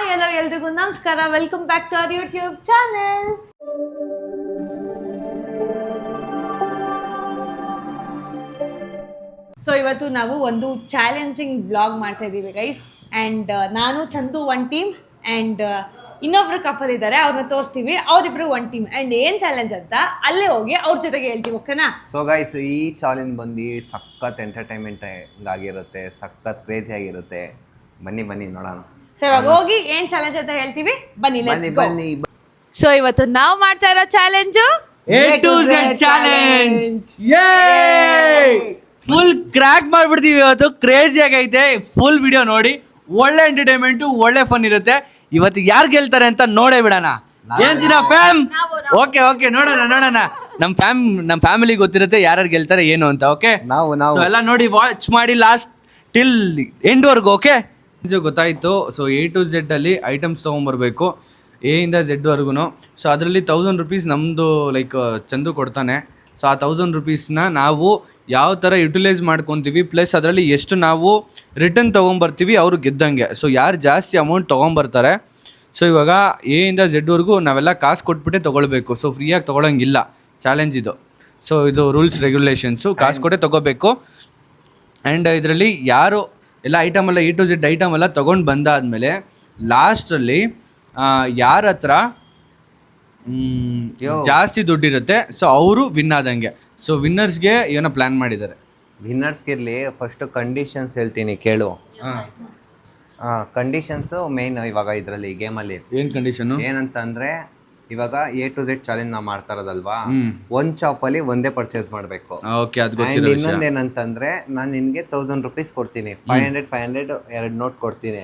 hello ಎಲ್ರಿಗೂ ನಮಸ್ಕಾರ. Welcome back to our YouTube channel. So ಇವತ್ತು ನಾವು ಒಂದು ಚಾಲೆಂಜಿಂಗ್ ವ್ಲಾಗ್ ಮಾಡ್ತಾ ಇದ್ದೀವಿ ಗೈಸ್. ಆ್ಯಂಡ್ ನಾನು ಚಂದು ಒನ್ ಟೀಮ್ ಆ್ಯಂಡ್ ಇನ್ನೊಬ್ರು ಕಪಲ್ ಇದ್ದಾರೆ, ಅವ್ರನ್ನ ತೋರಿಸ್ತೀವಿ. ಅವರಿಬ್ರು ಒನ್ ಟೀಮ್. ಆ್ಯಂಡ್ ಏನು ಚಾಲೆಂಜ್ ಅಂತ ಅಲ್ಲೇ ಹೋಗಿ ಅವ್ರ ಜೊತೆಗೆ ಹೇಳ್ತೀವಿ, ಓಕೆನಾ? ಸೊ ಗೈಸ್, ಈ ಚಾಲೆಂಜ್ ಬಂದು ಸಖತ್ ಎಂಟರ್ಟೈನ್ಮೆಂಟ್ ಆಗಿರುತ್ತೆ, ಸಖತ್ ಕ್ರೇಜಿ ಆಗಿರುತ್ತೆ. ಬನ್ನಿ ನೋಡೋಣ. ಸೊ ಇವಾಗ ಹೋಗಿ ಏನ್ ಚಾಲೆಂಜ್ ಅಂತ ಹೇಳ್ತೀವಿ, ಬನ್ನಿ ಲೆಟ್ಸ್ ಗೋ. ಸೊ ಇವತ್ತು ನಾವು ಮಾಡ್ತಾ ಇರೋ challenge A to Z challenge. Full crack ಮಾಡ್ಬಿಡ್ತೀವಿ ಇವತ್ತು. ಕ್ರೇಜಿ ಆಗೈತೆ. ಫುಲ್ ವಿಡಿಯೋ ನೋಡಿ, ಒಳ್ಳೆ ಎಂಟರ್ಟೈನ್ಮೆಂಟ್, ಒಳ್ಳೆ ಫನ್ ಇರುತ್ತೆ. ಇವತ್ತು ಯಾರು ಗೆಲ್ತಾರೆ ಅಂತ ನೋಡೇ ಬಿಡೋಣ. ಏನ್ತೀನ ಫ್ಯಾಮ್? ಓಕೆ ನೋಡೋಣ. ನಮ್ಮ ಫ್ಯಾಮಿಲಿ ಗೊತ್ತಿರುತ್ತೆ ಯಾರು ಗೆಲ್ತಾರೆ ಏನು ಅಂತ. ಓಕೆ, ನಾವು ಎಲ್ಲ ನೋಡಿ ವಾಚ್ ಮಾಡಿ ಲಾಸ್ಟ್ ಟಿಲ್ ಎಂಡ್ವರೆಗೂ. ಓಕೆ, ಗೊತ್ತಾಯಿತು. ಸೊ A to Z ಅಲ್ಲಿ ಐಟಮ್ಸ್ ತೊಗೊಂಬರ್ಬೇಕು, A ಇಂದ Z ವರೆಗೂ. ಸೊ ಅದರಲ್ಲಿ 1000 ರೂಪೀಸ್ ನಮ್ಮದು ಲೈಕ್ ಚಂದು ಕೊಡ್ತಾನೆ. ಸೊ ಆ 1000 ರೂಪೀಸ್ನ ನಾವು ಯಾವ ಥರ ಯುಟಿಲೈಸ್ ಮಾಡ್ಕೊತೀವಿ, ಪ್ಲಸ್ ಅದರಲ್ಲಿ ಎಷ್ಟು ನಾವು ರಿಟರ್ನ್ ತೊಗೊಂಬರ್ತೀವಿ ಅವರು ಗೆದ್ದಂಗೆ. ಸೊ ಯಾರು ಜಾಸ್ತಿ ಅಮೌಂಟ್ ತೊಗೊಂಬರ್ತಾರೆ, ಸೊ ಇವಾಗ A ಇಂದ Z ವರೆಗೂ ನಾವೆಲ್ಲ ಕಾಸು ಕೊಟ್ಬಿಟ್ಟೆ ತೊಗೊಳ್ಬೇಕು. ಸೊ ಫ್ರೀಯಾಗಿ ತೊಗೊಳಂಗಿಲ್ಲ, ಚಾಲೆಂಜ್ ಇದು. ಸೊ ಇದು ರೂಲ್ಸ್ ರೆಗ್ಯುಲೇಷನ್ಸು, ಕಾಸು ಕೊಟ್ಟೆ ತೊಗೋಬೇಕು. ಆ್ಯಂಡ್ ಇದರಲ್ಲಿ ಯಾರು ಎಲ್ಲ ಐಟಮೆಲ್ಲ A to Z ಐಟಮೆಲ್ಲ ತೊಗೊಂಡು ಬಂದಾದಮೇಲೆ ಲಾಸ್ಟಲ್ಲಿ ಯಾರ ಹತ್ರ ಜಾಸ್ತಿ ದುಡ್ಡಿರುತ್ತೆ ಸೊ ಅವರು ವಿನ್ ಆದಂಗೆ. ಸೊ ವಿನ್ನರ್ಸ್ಗೆ ಏನೋ ಪ್ಲ್ಯಾನ್ ಮಾಡಿದ್ದಾರೆ. ವಿನ್ನರ್ಸ್ಗಿರಲಿ, ಫಸ್ಟು ಕಂಡೀಷನ್ಸ್ ಹೇಳ್ತೀನಿ ಕೇಳು. ಕಂಡೀಷನ್ಸು ಮೇನ್ ಇವಾಗ ಇದರಲ್ಲಿ ಗೇಮಲ್ಲಿ. ಏನು ಕಂಡೀಷನು? ಏನಂತಂದರೆ ಇವಾಗ A to Z ಚಾಲೆಂಜ್ ನಾವು ಮಾಡ್ತಾ ಇರೋದಲ್ವಾ, ಒಂದು ಶಾಪಲ್ಲಿ ಒಂದೇ ಪರ್ಚೇಸ್ ಮಾಡಬೇಕು. ಓಕೆ, ಅದು ಗೊತ್ತಿರೋ ವಿಷಯ. ಇನ್ನೊಂದೇನಂತಂದರೆ ನಾನು ನಿನಗೆ 1000 ರೂಪೀಸ್ ಕೊಡ್ತೀನಿ, 500 ಎರಡು ನೋಟ್ ಕೊಡ್ತೀನಿ.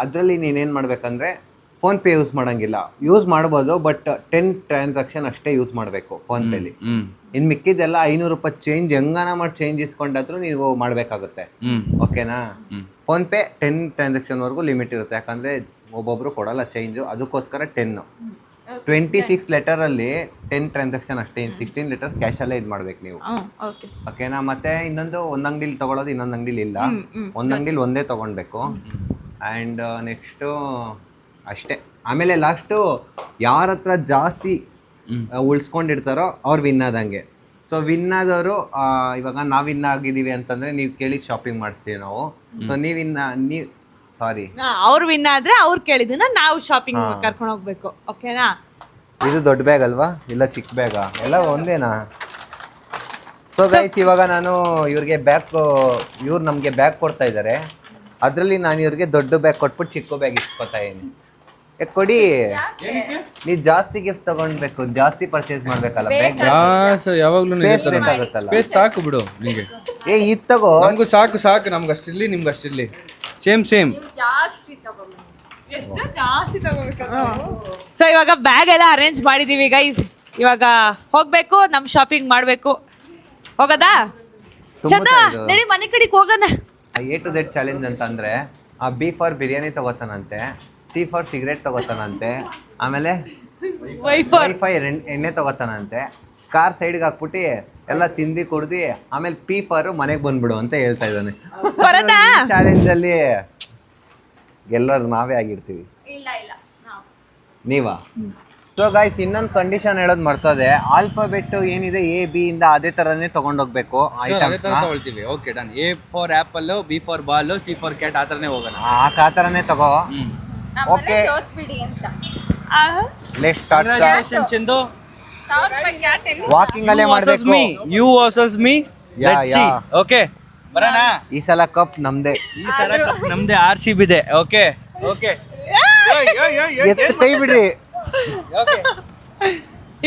ಅದರಲ್ಲಿ ನೀನೇನು ಮಾಡಬೇಕಂದ್ರೆ ಫೋನ್ಪೇ ಯೂಸ್ ಮಾಡೋಂಗಿಲ್ಲ. ಯೂಸ್ ಮಾಡ್ಬೋದು, ಬಟ್ 10 ಟ್ರಾನ್ಸಾಕ್ಷನ್ ಅಷ್ಟೇ ಯೂಸ್ ಮಾಡಬೇಕು ಫೋನ್ಪೇಲಿ. ಇನ್ನು ಮಿಕ್ಕಿದೆಲ್ಲ 500 ರೂಪಾಯಿ ಚೇಂಜ್ ಹೆಂಗಾನ ಮಾಡಿ ಚೇಂಜ್ ಇಸ್ಕೊಂಡಾದ್ರೂ ನೀವು ಮಾಡಬೇಕಾಗುತ್ತೆ. ಓಕೆನಾ? ಫೋನ್ಪೇ 10 ಟ್ರಾನ್ಸಾಕ್ಷನ್ವರೆಗೂ ಲಿಮಿಟ್ ಇರುತ್ತೆ, ಯಾಕಂದರೆ ಒಬ್ಬೊಬ್ರು ಕೊಡಲ್ಲ ಚೇಂಜು. ಅದಕ್ಕೋಸ್ಕರ 10. 26 ಲೆಟರಲ್ಲಿ 10 ಟ್ರಾನ್ಸಾಕ್ಷನ್ ಅಷ್ಟೇ. 16 ಲೆಟರ್ ಕ್ಯಾಶಲ್ಲೇ ಇದು ಮಾಡ್ಬೇಕು ನೀವು. ಓಕೆನಾ? ಮತ್ತೆ ಇನ್ನೊಂದು ಒಂದು ಅಂಗಡಿಲಿ ತೊಗೊಳೋದು, ಇನ್ನೊಂದು ಅಂಗಡಿಲಿ ಇಲ್ಲ. ಒಂದು ಅಂಗಡಿಲಿ ಒಂದೇ ತೊಗೊಳ್ಬೇಕು. ಆ್ಯಂಡ್ ನೆಕ್ಸ್ಟು ಅಷ್ಟೇ. ಆಮೇಲೆ ಲಾಸ್ಟು ಯಾರ ಹತ್ರ ಜಾಸ್ತಿ ಉಳಿಸ್ಕೊಂಡಿರ್ತಾರೋ ಅವ್ರು ವಿನ್ ಆದಂಗೆ. ಸೊ ವಿನ್ ಆದವರು ಇವಾಗ ನಾವು ವಿನ್ ಆಗಿದ್ದೀವಿ ಅಂತಂದರೆ ನೀವು ಕೇಳಿ ಶಾಪಿಂಗ್ ಮಾಡಿಸ್ತೀವಿ ನಾವು. ಸೊ ನೀವು ಸಾರಿ, ಅವ್ರು ವಿನ್ ಆದ್ರೆ ಅವ್ರು ಕೇಳಿದ್ದನ್ನ ನಾವು ಶಾಪಿಂಗ್ ಕರ್ಕೊಂಡು ಹೋಗ್ಬೇಕು. ಓಕೆನಾ? ಇದು ದೊಡ್ಡ ಬ್ಯಾಗ್ ಅಲ್ವಾ, ಇಲ್ಲ ಚಿಕ್ಕ ಬ್ಯಾಗಾ? ಎಲ್ಲ ಒಂದೇನಾ? ಸೊ ಗೈಸ್, ಇವಾಗ ನಾನು ಇವ್ರಿಗೆ ಇವ್ರು ನಮಗೆ ಬ್ಯಾಗ್ ಕೊಡ್ತಾ ಇದ್ದಾರೆ. ಅದರಲ್ಲಿ ನಾನು ಇವ್ರಿಗೆ ದೊಡ್ಡ ಬ್ಯಾಗ್ ಕೊಟ್ಬಿಟ್ಟು ಚಿಕ್ಕ ಬ್ಯಾಗ್ ಇಸ್ಕೊತಾ ಇದ್ದೀನಿ. ಕೊಡಿ, ನೀವು ಜಾಸ್ತಿ ಗಿಫ್ಟ್ ತಗೊಂಡ್ಬೇಕು, ಜಾಸ್ತಿ ಪರ್ಚೇಸ್ ಮಾಡ್ಬೇಕಲ್ಲ. ಬ್ಯಾಗ್ ಯಾವಾಗ್ಲೂ ಬೇಕಾಗುತ್ತಲ್ಲ. ಸ್ಪೇಸ್ ಸಾಕು ಬಿಡು ನಿಮಗೆ. ಇದು ತಗೋ. ನಮಗೂ ಸಾಕು, ನಮ್ಗೆ ಅಷ್ಟಿರ್ಲಿ, ನಿಮ್ಗೆ ಅಷ್ಟಿರ್ಲಿ. ಸೇಮ್ ಜಾಸ್ತಿ ತಗೋಬೇಕು. ಸೊ ಇವಾಗ ಬ್ಯಾಗ್ ಎಲ್ಲ ಅರೇಂಜ್ ಮಾಡಿದೀವಿ ಗೈಸ್. ಇವಾಗ ಹೋಗ್ಬೇಕು, ನಮ್ ಶಾಪಿಂಗ್ ಮಾಡ್ಬೇಕು. ಹೋಗದಾ? ಚಂದ ನಡಿ ಮನೆ ಕಡೆಗೆ ಹೋಗೋಣ. A to Z ಚಾಲೆಂಜ್ ಅಂತಂದ್ರೆ B ಫಾರ್ ಬಿರಿಯಾನಿ ತಗೋತಾನಂತೆ, C ಫಾರ್ ಸಿಗರೇಟ್ ತಗೋತಾನಂತೆ, ಆಮೇಲೆ ವೈಫೈ ಎಣ್ಣೆ ತಗೋತಾನಂತೆ, ಕಾರ್ ಸೈಡ್ಗೆ ಹಾಕ್ಬಿಟ್ಟು ಎಲ್ಲ ತಿಂದು ಕುಡ್ದು, ಆಮೇಲೆ P ಫಾರ್ ಮನೆಗೆ ಬಂದ್ಬಿಡು ಅಂತ ಹೇಳ್ತಾ ಇದ್ದಾನೆ. ಚಾಲೆಂಜ್ ಅಲ್ಲಿ ಎಲ್ಲರೂ ನಾವೇ ಆಗಿರ್ತೀವಿ. ನೀವಾ? ಸೊ ಗೈಸ್, ಇನ್ನೊಂದು ಕಂಡೀಷನ್ ಹೇಳೋದು ಮರ್ತದೆ. ಆಲ್ಫಾಬೆಟ್ ಏನಿದೆ A B ಇಂದ ಅದೇ ತರನೇ ತಗೊಂಡೋಗ್ಬೇಕು items. Okay done. A for apple, B for ball, C for cat, ಆ ಥರನೇ ಹೋಗೋಣ. ಆ ಥರನೇ ತಗೋ. Okay, let's start. Chandu walking ಅಲ್ಲೇ ಮಾಡಬೇಕು. You versus me. ಓಕೆ, ಬರೋಣ. ಈ ಸಲ ಕಪ್ ನಮ್ದೇ. ಈ ಸಲ ಕಪ್ ನಮ್ದೇ. RCB ಇದೆ. ಓಕೆ ಕೈ ಬಿಡ್ರಿ.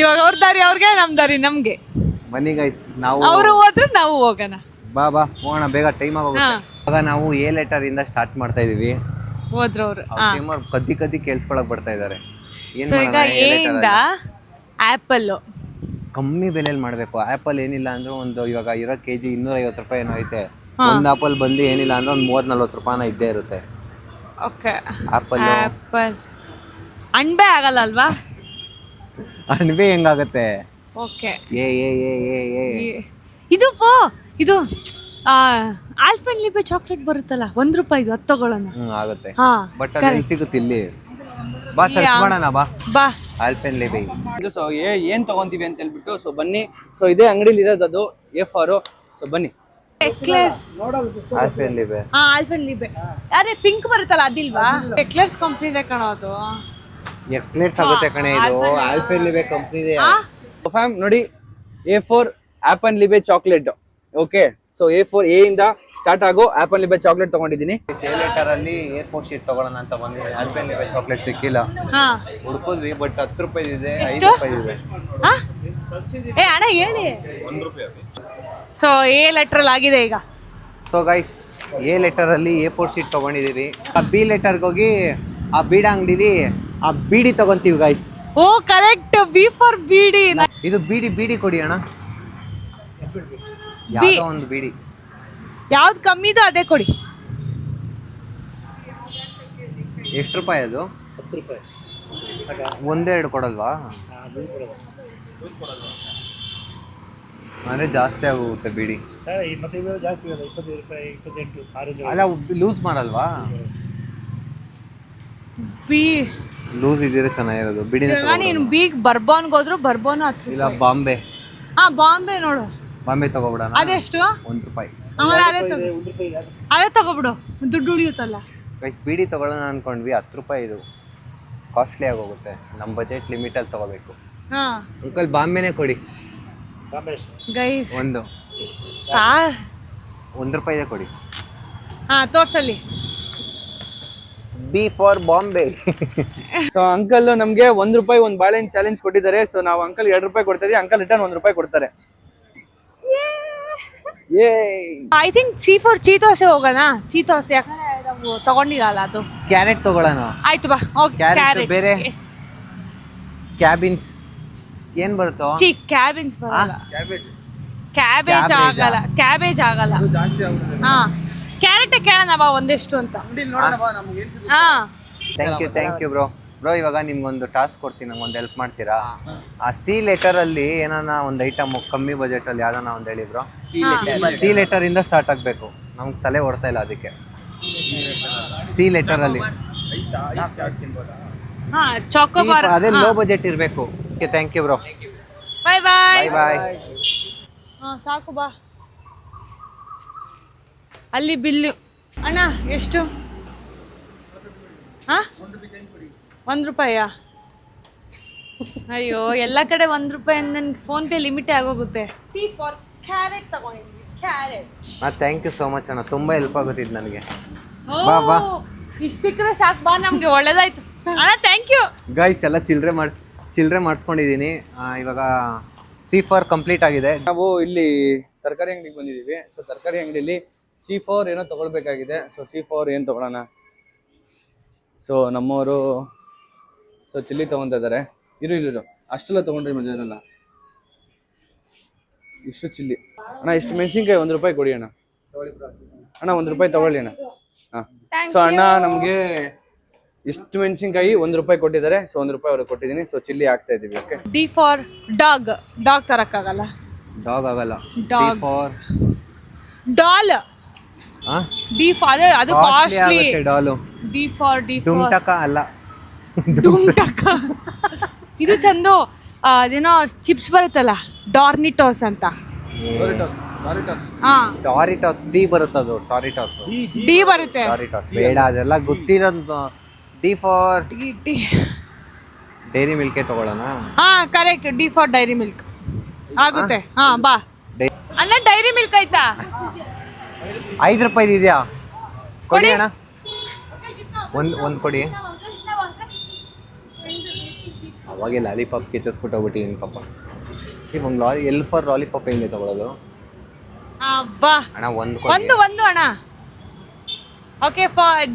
ಇವಾಗ ಅವ್ರ ದಾರಿ ಅವ್ರಿಗೆ, ನಮ್ ದಾರಿ ನಮ್ಗೆ. ಬನ್ನಿ ಗೈಸ್, ನಾವು ಅವರು ಹೋದ್ರೆ ನಾವು ಹೋಗೋಣ. ಬಾ ಹೋಗೋಣ, ಬೇಗ ಟೈಮ್ ಆಗೋಗುತ್ತೆ. ಇವಾಗ ನಾವು A ಲೆಟರ್ ಇಂದ ಸ್ಟಾರ್ಟ್ ಮಾಡ್ತಾ ಇದೀವಿ. ಹೋದ್ರು ಅವ್ರು ಕದ್ದಿ ಕೇಳಿಸ್ಕೊಳಕ್ ಬರ್ತಾ ಇದಾರೆ. ಸೊ ಈಗ A ಇಂದ ಆಪಲ್ ಕಮ್ಮಿ ಬೆಲೆಯಲ್ಲಿ ಮಾಡ್ಬೇಕು. ಆಪಲ್ ಏನಿಲ್ಲ ಅಂದ್ರೆ ಒಂದು ಇವಾಗ ಇರೋ KG 250 ರೂಪಾಯಿ ಏನೋ ಐತೆ. ಒಂದು ಆಪಲ್ ಬಂದು ಏನಿಲ್ಲ ಅಂದ್ರೆ ಒಂದು 30-40 ರೂಪಾಯಿನ ಇದ್ದೇ ಇರುತ್ತೆ. ಓಕೆ, ಆಪಲ್ ಅಣ್ಬೆ ಆಗಲ್ಲ ಅಲ್ವಾ? ಅಣ್ಬೆ ಹೆಂಗಾಗತ್ತೆ? ಓಕೆ, ಏ ಇದು ಆಲ್ಪೆನ್ಲಿಬೆ ಚಾಕ್ಲೇಟ್ ಬರುತ್ತಲ್ಲ ₹1 ಅದು ತಗೊಳ್ಳೋಣ. ಆಗುತ್ತೆ. ಹಾ ಬಟ್ ಅಲ್ಲಿ ಸಿಗುತ್ತೆ ಇಲ್ಲಿ. ಬಾ ಸರ್ಚ್ ಮಾಡೋಣ ಬಾ. ಬಾ. ಆಲ್ಪೆನ್ಲಿಬೆ. ಸೊ ಏನ್ ತಗೊಂತೀವಿ ಅಂತ ಹೇಳ್ಬಿಟ್ಟು ಸೊ ಬನ್ನಿ. ಸೊ ಇದೇ ಅಂಗಡಿಲಿ ಇರೋದು ಅದು A4. ಸೊ ಬನ್ನಿ. ಎಕ್ಲೇರ್ಸ್. ಆಲ್ಪೆನ್ಲಿಬೆ. ಆಲ್ಪೆನ್ಲಿಬೆ. ಅರೆ ಪಿಂಕ್ ಬರುತ್ತಲ್ಲ ಅದಿಲ್ವಾ? ಎಕ್ಲೇರ್ಸ್ ಕಂಪ್ನಿದೆ ಕಣೋದು. ಎಕ್ಲೇರ್ಸ್ ಆಗುತ್ತೆ ಕಣೆ ಇದು. ಆಲ್ಪೆನ್ಲಿಬೆ ಕಂಪ್ನಿದೆ. ಫ್ಯಾಮ್ ನೋಡಿ A4 Alpenliebe chocolate. Okay so A4 A ಇಂದ ಸ್ಟಾರ್ಟ್ ಆಗೋ ಆಲ್ಪೆನ್ಲಿಬೆ ಚಾಕ್ಲೇಟ್ ತಗೊಂಡಿದ್ದೀನಿ. ಸೇಲೇಟರ್ ಅಲ್ಲಿ A4 ಶೀಟ್ ತಗೊಳ್ಳೋಣ ಅಂತ ಬಂದಿದ್ದೀನಿ. ಆಲ್ಪೆನ್ಲಿಬೆ ಚಾಕ್ಲೇಟ್ ಸಿಕ್ಕಿಲ್ಲ. ಹಾ ಹುಡುಕಿದ್ವಿ ಬಟ್ ₹10 ಇದೆ, ಎಷ್ಟು? ₹5 ಇದೆ. ಹಾ ಏ ಅಣ್ಣ ಹೇಳಿ. ಸೊ ಎ ಲೆಟ್ರಲ್ ಆಗಿದೆ ಈಗ. ಸೊ ಗೈಸ್ A ಲೆಟರ್ ಅಲ್ಲಿ A4 ಶೀಟ್ ತಗೊಂಡಿದ್ದೀವಿ. ಆ B ಲೆಟರ್ಗೆ ಹೋಗಿ ಆ ಬೀಡ ಅಂಗಡಿಲಿ ಆ ಬೀಡಿ ತಗೊಂತೀವಿ guys. Oh correct. B for beedi. ಇದು ಬೀಡಿ ಕೊಡಿ ಅಣ್ಣ. ಯಾವುದೋ ಒಂದು ಬೀಡಿ. ಯಾವ್ದು ಕಮ್ಮಿ ಇದೋ ಅದೇ ಕೊಡಿ. ಎಷ್ಟು ರೂಪಾಯಿ ಅದು? ಒಂದೆರಡು ಕೊಡಲ್ವಾ? ಅಂದರೆ ಜಾಸ್ತಿ ಆಗೋಗುತ್ತೆ ಬೀಡಿ. ಅಲ್ಲ ಲೂಸ್ ಮಾಡಲ್ವಾ? ಬಿ ಲೂಸ್ ಇದ್ದಿದ್ರೆ ಚೆನ್ನಾಗಿರೋದು. ಬೀಡಿ ನೀನು ಬೀಗ್ ಬರ್ಬೋನ್ಗೆ ಹೋದ್ರು ಬರ್ಬೋನು ಹತ್ತು. ಇಲ್ಲ ಬಾಂಬೆ. ಬಾಂಬೆ ನೋಡು. ಬಾಂಬೆ ತಗೋಬಿಡೋಣ. ಅದೆಷ್ಟು? ₹1. ಅದೇ ತಗೋಬಿಡು, ದುಡ್ಡು ಉಳಿಯುತ್ತಲ್ಲ. ಗೈಸ್ ಬೀಡಿ ತಗೊಳ್ಳೋಣ ಅನ್ಕೊಂಡ್ವಿ. ₹10 ಇದು ಕಾಸ್ಟ್ಲಿ ಆಗೋಗುತ್ತೆ. ನಮ್ಮ ಬಜೆಟ್ ಲಿಮಿಟಲ್ಲಿ ತಗೋಬೇಕು. ಅಂಕಲ್ ಬಾಂಬೆನೇ ಕೊಡಿ. ಗೈಸ್ ಒಂದು ₹1 ಇದೆ ಕೊಡಿ. ತೋರ್ಸಲ್ಲಿ. B for Bombay. So uncle ನಮ್ಗೆ ₹1 ಒಂದು ಬಾಳೆಹಣ್ಣು ಚಾಲೆಂಜ್ ಕೊಟ್ಟಿದ್ದಾರೆ. ಸೊ ನಾವು ಅಂಕಲ್ ₹2 ಕೊಡ್ತಾ ಇದೀವಿ. ಅಂಕಲ್ ರಿಟರ್ನ್ ₹1 ಕೊಡ್ತಾರೆ. ಐ ಥಿಂಕ್ C4 ಚೀತೋಸೆ ಹೋಗೋಣ. ಚೀತೋಸೆ ಯಾಕಂದ್ರೆ ನಾವು ತಗೊಂಡಿರಲ್ಲ ಅದು. ಕ್ಯಾರೆಟ್ ತಗೊಳ್ಳೋಣ. ಆಯ್ತು ಬಾ. ಕ್ಯಾರೆಟ್ ಬೇರೆ. ಕ್ಯಾಬಿನ್ಸ್ ಏನ್ ಬರುತ್ತೋ? ಕ್ಯಾಬಿನ್ಸ್ ಬರಲ್ಲ. ಕ್ಯಾಬೇಜ್ ಆಗಲ್ಲ. ಕ್ಯಾಬೇಜ್ ಆಗಲ್ಲ. ಕ್ಯಾರೆಟ್ ಕೇಳೋಣ ಬಾ ಒಂದೆಷ್ಟು ಅಂತ. Thank you bro. ಇವಾಗ ನಿಮ್ಗೊಂದು ಟಾಸ್ಕ್ ಕೊಡ್ತೀನಿ, ನಮ್ಗೊಂದು ಹೆಲ್ಪ್ ಮಾಡ್ತೀರಾ? ಆ C ಲೆಟರ್ ಅಲ್ಲಿ ಏನಾನ ಒಂದು ಐಟಮ್ ಕಮ್ಮಿ ಬಜೆಟ್ ಅಲ್ಲಿ ಯಾವ್ದಾನ ಒಂದು ಹೇಳಿ ಬ್ರೋ. C ಲೆಟರ್ ಇಂದ ಸ್ಟಾರ್ಟ್ ಆಗ್ಬೇಕು. ನಮ್ಗೆ ತಲೆ ಓಡ್ತಾ ಇಲ್ಲ ಅದಕ್ಕೆ. C ಲೆಟರ್ ಅಲ್ಲಿ ಚಾಕೋಬಾರ್. ಅದೇ ಲೋ ಬಜೆಟ್ ಇರಬೇಕು. Thank you bro. Bye bye. Bye. ಸಾಕು ಬಾ. ಅಲ್ಲಿ ಬಿಲ್ಲು ಅಣ್ಣ ಎಷ್ಟು? ₹1. ಅಯ್ಯೋ ಎಲ್ಲ ಕಡೆ ₹1 ನನಗೆ ಫೋನ್ಪೇ ಲಿಮಿಟೇ ಆಗೋಗುತ್ತೆ. ಕ್ಯಾರೆಟ್ ತಗೊಂಡಿದ್ವಿ. Carrot. Thank you so much ಅಣ್ಣ. ತುಂಬ ಹೆಲ್ಪ್ ಆಗುತ್ತೆ ಇದು ನನಗೆ. ಬಾ ಇಷ್ಟು ಸಿಕ್ಕರೆ ಸಾಕು ಬಾ. ನಮಗೆ ಒಳ್ಳೇದಾಯ್ತು ಅಣ್ಣ. Thank you guys. ಎಲ್ಲ ಚಿಲ್ಲರೆ ಮಾಡಿಸ್ಕೊಂಡಿದ್ದೀನಿ. ಇವಾಗ C4 ಕಂಪ್ಲೀಟ್ ಆಗಿದೆ. ನಾವು ಇಲ್ಲಿ ತರಕಾರಿ ಅಂಗಡಿಗೆ ಬಂದಿದ್ದೀವಿ. ಸೊ ತರಕಾರಿ ಅಂಗಡಿಯಲ್ಲಿ C4 ಏನೋ ತಗೊಳ್ಬೇಕಾಗಿದೆ. ಸೊ C4 ಏನು ತಗೊಳ್ಳೋಣ? ಸೊ ನಮ್ಮವರು ಸೊ ಚಿಲ್ಲಿ ತೊಗೊತಾ ಇದ್ದಾರೆ. ಇರು ಅಷ್ಟೆಲ್ಲ ತೊಗೊಂಡ್ರೆ ಮಜಾ ಇರಲ್ಲ. ಇಷ್ಟು ಚಿಲ್ಲಿ ಅಣ್ಣ. ಇಷ್ಟು ಮೆಣಸಿನ್ಕಾಯಿ ₹1 ಕೊಡಿ ಅಣ್ಣ. ಅಣ್ಣ ₹1 ತಗೊಳ್ಳಿ ಅಣ್ಣ. ಹಾಂ. ಸೊ ಅಣ್ಣ ನಮಗೆ ಇಷ್ಟು ಮೆಣಸಿನ್ಕಾಯಿ ₹1 ಕೊಟ್ಟಿದ್ದಾರೆ. ಸೊ ₹1 ಅವ್ರಿಗೆ ಕೊಟ್ಟಿದ್ದೀನಿ. ಸೊ ಚಿಲ್ಲಿ ಹಾಕ್ತಾ ಇದ್ದೀವಿ. Okay. D for dog. Dog ತರಕ್ಕಾಗಲ್ಲ. ಡಾಗ್ ಆಗಲ್ಲ. ಡಾಗ್. ಡಾಲ್. D ಫಾರ್ ಅದು ಕಾಸ್ಟ್ಲಿ. ಡಾಲು. D ಫಾರ್ ಡುಮ್ಟಕ ಅಲ್ಲ. ಡುಮ್ಟಕ. ಇದು ಚಂದು. ಅದೇನೋ ಚಿಪ್ಸ್ ಬರುತ್ತಲ್ಲ ಡಾರ್ನಿಟೋಸ್ ಅಂತ. ಟಾರಿಟಾಸ್. ಡಿ ಬರುತ್ತದು. ಟಾರಿಟಾಸ್. ಡಿ ಬರುತ್ತೆ. ಟಾರಿಟಾಸ್ ಬೇಡ, ಅದೆಲ್ಲ ಗೊತ್ತಿರೋದು. D ಫಾರ್ ಡೈರಿ ಮಿಲ್ಕ್ ತಗೊಳ್ಳೋಣ. Correct. D for dairy milk ಆಗುತ್ತೆ. ಬಾ. ಅಲ್ಲ ಡೈರಿ ಮಿಲ್ಕ್ ಆಯ್ತಾ? ₹5 ಇದೆಯಾ? ಕೊಡಿ ಅಣ್ಣ. ಒಂದು ಕೊಡಿ. ಅವಾಗೆ ಲಾಲಿಪಾಪ್ ಕಿಚ್ಚಿಸ್ಬಿಟ್ಟು ಹೋಗ್ಬಿಟ್ಟಿದ್ದೀನಿ ಪಾಪ. ಒಂದು ಎಲ್ ಫಾರ್ ಲಾಲಿಪಾಪ್ ಹೆಂಗೆ ತಗೊಳ್ಳೋದು? ಬಾ ಅಣ್ಣ ಒಂದು ಅಣ್ಣ. Okay.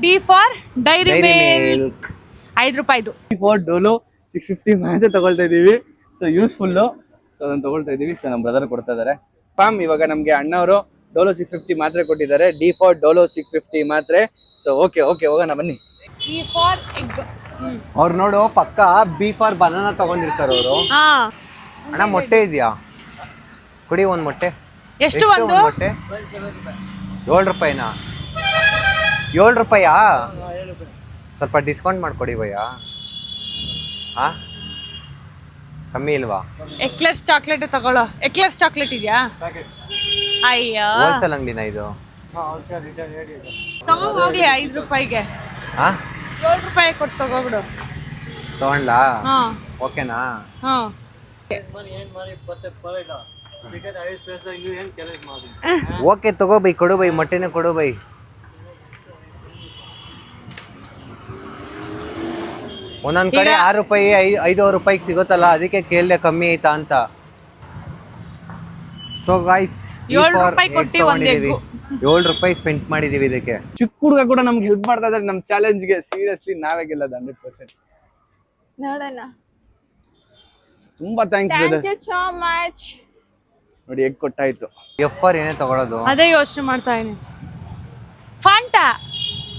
D for dairy milk. ₹5. C4 Dolo 650 ಮಾತ್ರ ತಗೊಳ್ತಾ ಇದ್ದೀವಿ. So useful. ಸೊ ಅದನ್ನು ತಗೊಳ್ತಾ ಇದ್ದೀವಿ. ಸೊ ನಮ್ಮ ಬ್ರದರ್ ಕೊಡ್ತಾ ಇದ್ದಾರೆ. ಫ್ಯಾಮ್ ಇವಾಗ ನಮಗೆ ಅಣ್ಣವರು ಡೋಲೋ 650 ಮಾತ್ರೆ ಕೊಟ್ಟಿದ್ದಾರೆ. D ಫಾರ್ ಡೋಲೋ 650 ಮಾತ್ರೆ. ಸೊ ಓಕೆ ಹೋಗೋಣ ಬನ್ನಿ. E for egg. ಅವ್ರು ನೋಡು ಪಕ್ಕ B ಫಾರ್ ಬನಾನಾ ತಗೊಂಡಿರ್ತಾರೆ ಅವರು. ಅಣ್ಣ ಮೊಟ್ಟೆ ಇದೆಯಾ? ಕೊಡಿ ಒಂದು ಮೊಟ್ಟೆ. ಎಷ್ಟು ಒಂದು ಮೊಟ್ಟೆ 7 ರೂಪಾಯಿನಾ? 7 ರೂಪಾಯಾ? ಸ್ವಲ್ಪ ಡಿಸ್ಕೌಂಟ್ ಮಾಡ್ಕೊಡಿ ಭಯ್ಯ. ಹಾ, ಕಮ್ಮಿ ಇಲ್ವಾ? ಎಕ್ಲರ್ಸ್ ಚಾಕ್ಲೇಟ್ ತಗೊಳ್ಳೋ. ಎಕ್ಲರ್ಸ್ ಚಾಕ್ಲೇಟ್ ಇದೆಯಾ? ಅಯ್ಯೋ, ಹೋಲ್ಸೇಲ್ ಅಂಗಡಿನ ಇದು? ತಗೋ ಹೋಗ್ಲಿ 5 ರೂಪಾಯಿಗೆ. ಹಾ, 7 ರೂಪಾಯಿ ಕೊಟ್ಟು ತಗೋಬಿಡು. ತಗೊಂಡ್ಲಾ? ಹಾ ಓಕೆನಾ? ಹಾ ಓಕೆ, ತಗೋ ಬೈ, ಕೊಡು ಬೈ, ಮೊಟ್ಟೆನೇ ಕೊಡು ಬೈ. ಒಂದೊಂದ್ ಕಡೆ 6 ರೂಪಾಯಿ 5 ರೂಪಾಯಿಗೆ ಸಿಗುತ್ತಲ್ಲ, ಅದಕ್ಕೆ ಕೇಳಿದೆ ಕಮ್ಮಿ ಐತಾ ಅಂತ. ಸೊ ಗಾಯ್ಸ್, 7 ರೂಪಾಯಿ ಕೊಟ್ಟು ಒಂದ್ ಎಗ್ಗು. 7 ರೂಪಾಯಿ ಸ್ಪೆಂಡ್ ಮಾಡಿದೀವಿ ಇದಕ್ಕೆ. ಚಿಕ್ಕ ಹುಡುಗ ಕೂಡ ನಮ್ಗೆ ಹೆಲ್ಪ್ ಮಾಡ್ತಾ ಇದ್ದಾರೆ ನಮ್ಮ ಚಾಲೆಂಜ್ಗೆ. ಸೀರಿಯಸ್ಲಿ ನಾವೇ ಗೆಲ್ಲೋದು 100%. ನೋಡೋಣ. ತುಂಬಾ thanks brother. Thank you so much. ನೋಡಿ ಎಗ್ ಕೊಟ್ಟಾಯ್ತು. ಎಫರ್ ಏನೇ ತಗೊಳ್ಳೋದು? ಅದೇ ಯೋಚನೆ ಮಾಡ್ತಾ ಇದೀನಿ. ಫಾಂಟಾ